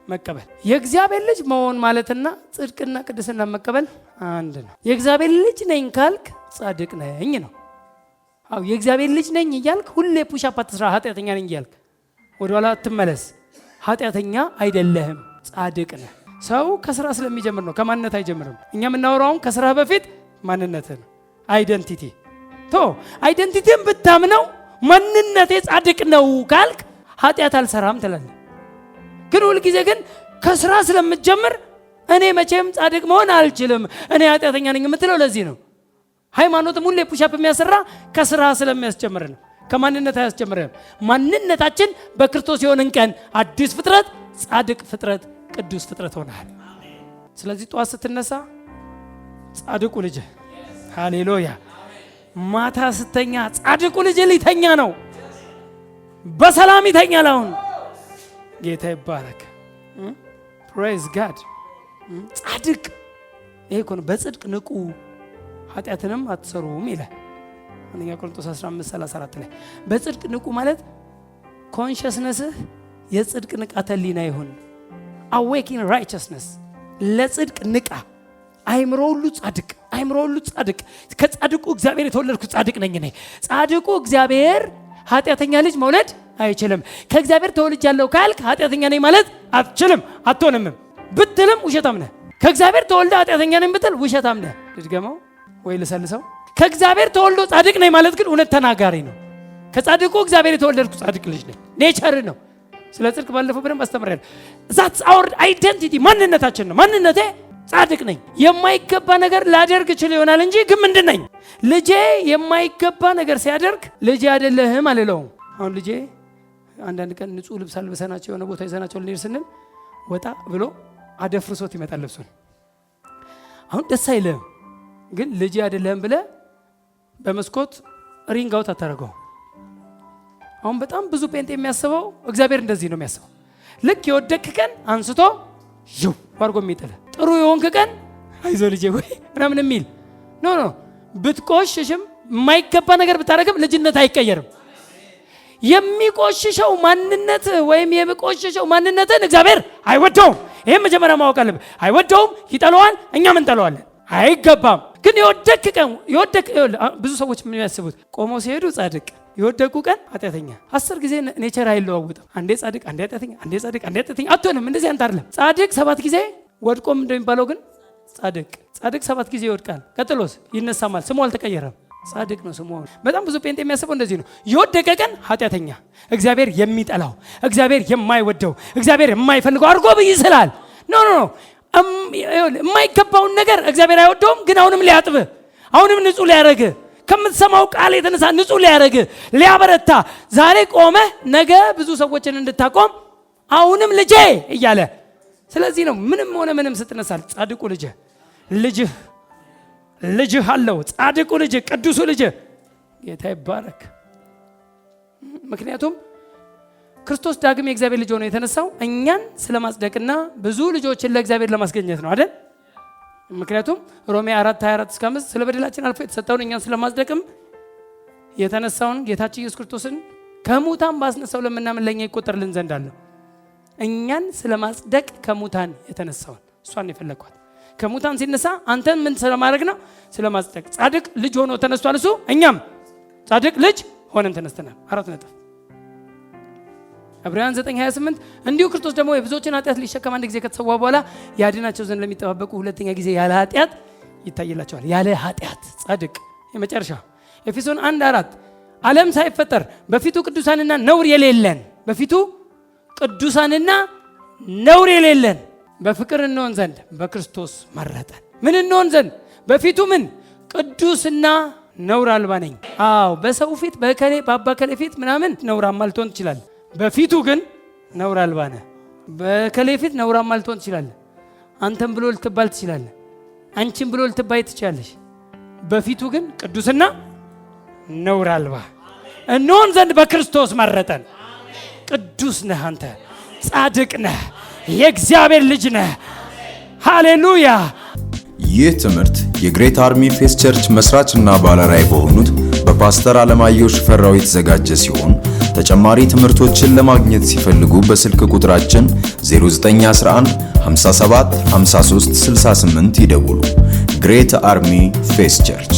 መቀበል። የእግዚአብሔር ልጅ መሆን ማለትና ጽድቅና ቅድስና መቀበል አንድ ነው። የእግዚአብሔር ልጅ ነኝ ካልክ ጻድቅ ነኝ ነው። አው የእግዚአብሔር ልጅ ነኝ እያልክ ሁሌ ፑሽ አፕ አትስራ። ኃጢአተኛ ነኝ እያልክ ወደኋላ አትመለስ። ኃጢአተኛ አይደለህም፣ ጻድቅ ነህ። ሰው ከስራ ስለሚጀምር ነው፣ ከማንነት አይጀምርም። እኛ የምናወራው ከስራ በፊት ማንነትህ ነው። አይደንቲቲ አይደንቲቲን ብታምነው ማንነቴ ጻድቅ ነው ካልክ ኃጢአት አልሰራም ትላለህ። ግን ሁል ጊዜ ግን ከስራ ስለምትጀምር እኔ መቼም ጻድቅ መሆን አልችልም፣ እኔ ኃጢአተኛ ነኝ የምትለው ለዚህ ነው። ሃይማኖትም ሁሌ ፑሻፕ የሚያሰራ ከስራ ስለሚያስጀምር ነው፣ ከማንነት አያስጀምርም። ማንነታችን በክርስቶስ የሆንን ቀን አዲስ ፍጥረት፣ ጻድቅ ፍጥረት፣ ቅዱስ ፍጥረት ሆነሃል። ስለዚህ ጠዋት ስትነሳ ጻድቁ ልጅ ሃሌሉያ፣ ማታ ስተኛ ጻድቁ ልጅ ሊተኛ ነው፣ በሰላም ይተኛል። አሁን ጌታ ይባረክ። ፕሬዝ ጋድ። ጻድቅ ይሄ እኮ ነው። በጽድቅ ንቁ ኃጢአትንም አትሰሩም ይላል አንደኛ ቆሮንቶስ 15:34 ላይ። በጽድቅ ንቁ ማለት ኮንሽስነስህ የጽድቅ ንቃተ ህሊና ይሁን። አዌኪን ራይቸስነስ፣ ለጽድቅ ንቃ። አይምሮ ሁሉ ጻድቅ፣ አይምሮ ሁሉ ጻድቅ። ከጻድቁ እግዚአብሔር የተወለድኩ ጻድቅ ነኝ እኔ። ጻድቁ እግዚአብሔር ኃጢአተኛ ልጅ መውለድ አይችልም። ከእግዚአብሔር ተወልጃለሁ ካልክ ኃጢአተኛ ነኝ ማለት አትችልም፣ አትሆንም። ብትልም ውሸታም ነህ። ከእግዚአብሔር ተወልደ ኃጢአተኛ ነኝ ብትል ውሸታም ነህ። ልድገመው ወይ ልሰልሰው? ከእግዚአብሔር ተወልዶ ጻድቅ ነኝ ማለት ግን እውነት ተናጋሪ ነው። ከጻድቁ እግዚአብሔር የተወለድኩ ጻድቅ ልጅ ነኝ። ኔቸር ነው። ስለ ጽድቅ ባለፈው በደንብ አስተምሬያለሁ። ዛትስ አወር አይደንቲቲ፣ ማንነታችን ነው። ማንነቴ ጻድቅ ነኝ። የማይገባ ነገር ላደርግ እችል ይሆናል እንጂ ግን ምንድን ነኝ? ልጄ የማይገባ ነገር ሲያደርግ ልጄ አይደለህም አልለውም። አሁን ልጄ አንዳንድ ቀን ንጹህ ልብስ አልብሰናቸው የሆነ ቦታ ይዘናቸው ልንሄድ ስንል ወጣ ብሎ አደፍርሶት ይመጣል ልብሱን። አሁን ደስ አይልህም፣ ግን ልጄ አይደለህም ብለህ በመስኮት ሪንግ አውት አታደርገው። አሁን በጣም ብዙ ጴንጤ የሚያስበው እግዚአብሔር እንደዚህ ነው የሚያስበው። ልክ የወደክ ቀን አንስቶ ይው አድርጎ የሚጥልህ፣ ጥሩ የሆንክ ቀን አይዞ ልጄ ወይ ምናምን የሚል ኖ ብትቆሽሽም የማይገባ ነገር ብታደርግም ልጅነት አይቀየርም። የሚቆሽሸው ማንነት ወይም የሚቆሽሸው ማንነትን እግዚአብሔር አይወደውም። ይሄን መጀመሪያ ማወቅ አለብህ። አይወደውም፣ ይጠላዋል። እኛም እንጠላዋለን። አይገባም። ግን የወደክ ቀን ብዙ ሰዎች ምን ያስቡት? ቆመው ሲሄዱ ጻድቅ፣ የወደቁ ቀን ኃጢአተኛ። 10 ጊዜ ኔቸር አይለዋውጥም። አንዴ ጻድቅ፣ አንዴ ኃጢአተኛ፣ አንዴ ጻድቅ፣ አንዴ ኃጢአተኛ አትሆንም። እንደዚህ አንተ አይደለም። ጻድቅ 7 ጊዜ ወድቆም እንደሚባለው ግን ጻድቅ 7 ጊዜ ይወድቃል። ቀጥሎስ ይነሳማል። ስሙ አልተቀየረም። ጻድቅ ነው ስሙ። በጣም ብዙ ጴንጤ የሚያስበው እንደዚህ ነው። የወደቀ ቀን ኃጢአተኛ፣ እግዚአብሔር የሚጠላው፣ እግዚአብሔር የማይወደው፣ እግዚአብሔር የማይፈልገው አድርጎ ይስላል። ኖ የማይገባውን ነገር እግዚአብሔር አይወደውም፣ ግን አሁንም ሊያጥብህ፣ አሁንም ንጹህ ሊያረግህ፣ ከምትሰማው ቃል የተነሳ ንጹህ ሊያረግህ፣ ሊያበረታ ዛሬ ቆመህ ነገ ብዙ ሰዎችን እንድታቆም አሁንም ልጄ እያለ። ስለዚህ ነው ምንም ሆነ ምንም ስትነሳል ጻድቁ ልጅህ አለው። ጻድቁ ልጅ፣ ቅዱሱ ልጅ ጌታ ይባረክ። ምክንያቱም ክርስቶስ ዳግም የእግዚአብሔር ልጅ ሆኖ የተነሳው እኛን ስለማጽደቅና ብዙ ልጆችን ለእግዚአብሔር ለማስገኘት ነው አይደል? ምክንያቱም ሮሜ 4:24-5 ስለ በደላችን አልፎ የተሰጠውን እኛን ስለማጽደቅም የተነሳውን ጌታችን ኢየሱስ ክርስቶስን ከሙታን ባስነሳው ለምናምን ለኛ ይቆጠርልን ዘንድ አለው። እኛን ስለማጽደቅ ከሙታን የተነሳውን እሷን የፈለኳት ከሙታን ሲነሳ አንተን ምን ስለማድረግ ነው? ስለማጽደቅ። ጻድቅ ልጅ ሆኖ ተነስቷል እሱ፣ እኛም ጻድቅ ልጅ ሆነን ተነስተናል። 4 ነጥብ። ዕብራውያን 9:28 እንዲሁ ክርስቶስ ደግሞ የብዙዎችን ኃጢአት ሊሸከም አንድ ጊዜ ከተሰዋ በኋላ ያድናቸው ዘንድ ለሚጠባበቁ ሁለተኛ ጊዜ ያለ ኃጢአት ይታይላቸዋል። ያለ ኃጢአት ጻድቅ። የመጨረሻ ኤፌሶን 1:4 ዓለም ሳይፈጠር በፊቱ ቅዱሳንና ነውር የሌለን፣ በፊቱ ቅዱሳንና ነውር የሌለን በፍቅር እንሆን ዘንድ በክርስቶስ መረጠን። ምን እንሆን ዘንድ? በፊቱ ምን? ቅዱስና ነውር አልባ ነኝ። አዎ በሰው ፊት በከሌ በአባ ከሌ ፊት ምናምን ነውራማ ልትሆን ትችላለህ። በፊቱ ግን ነውር አልባ ነህ። በከሌ ፊት ነውራማ ልትሆን ትችላለህ። አንተም ብሎ ልትባል ትችላለህ። አንቺም ብሎ ልትባይ ትችላለሽ። በፊቱ ግን ቅዱስና ነውር አልባ እንሆን ዘንድ በክርስቶስ መረጠን። ቅዱስ ነህ አንተ፣ ጻድቅ ነህ፣ የእግዚአብሔር ልጅ ነህ። ሃሌሉያ። ይህ ትምህርት የግሬት አርሚ ፌስ ቸርች መስራችና ባለራዕይ በሆኑት በፓስተር አለማየሁ ሽፈራው የተዘጋጀ ሲሆን ተጨማሪ ትምህርቶችን ለማግኘት ሲፈልጉ በስልክ ቁጥራችን 0911 57 53 68 ይደውሉ። ግሬት አርሚ ፌስ ቸርች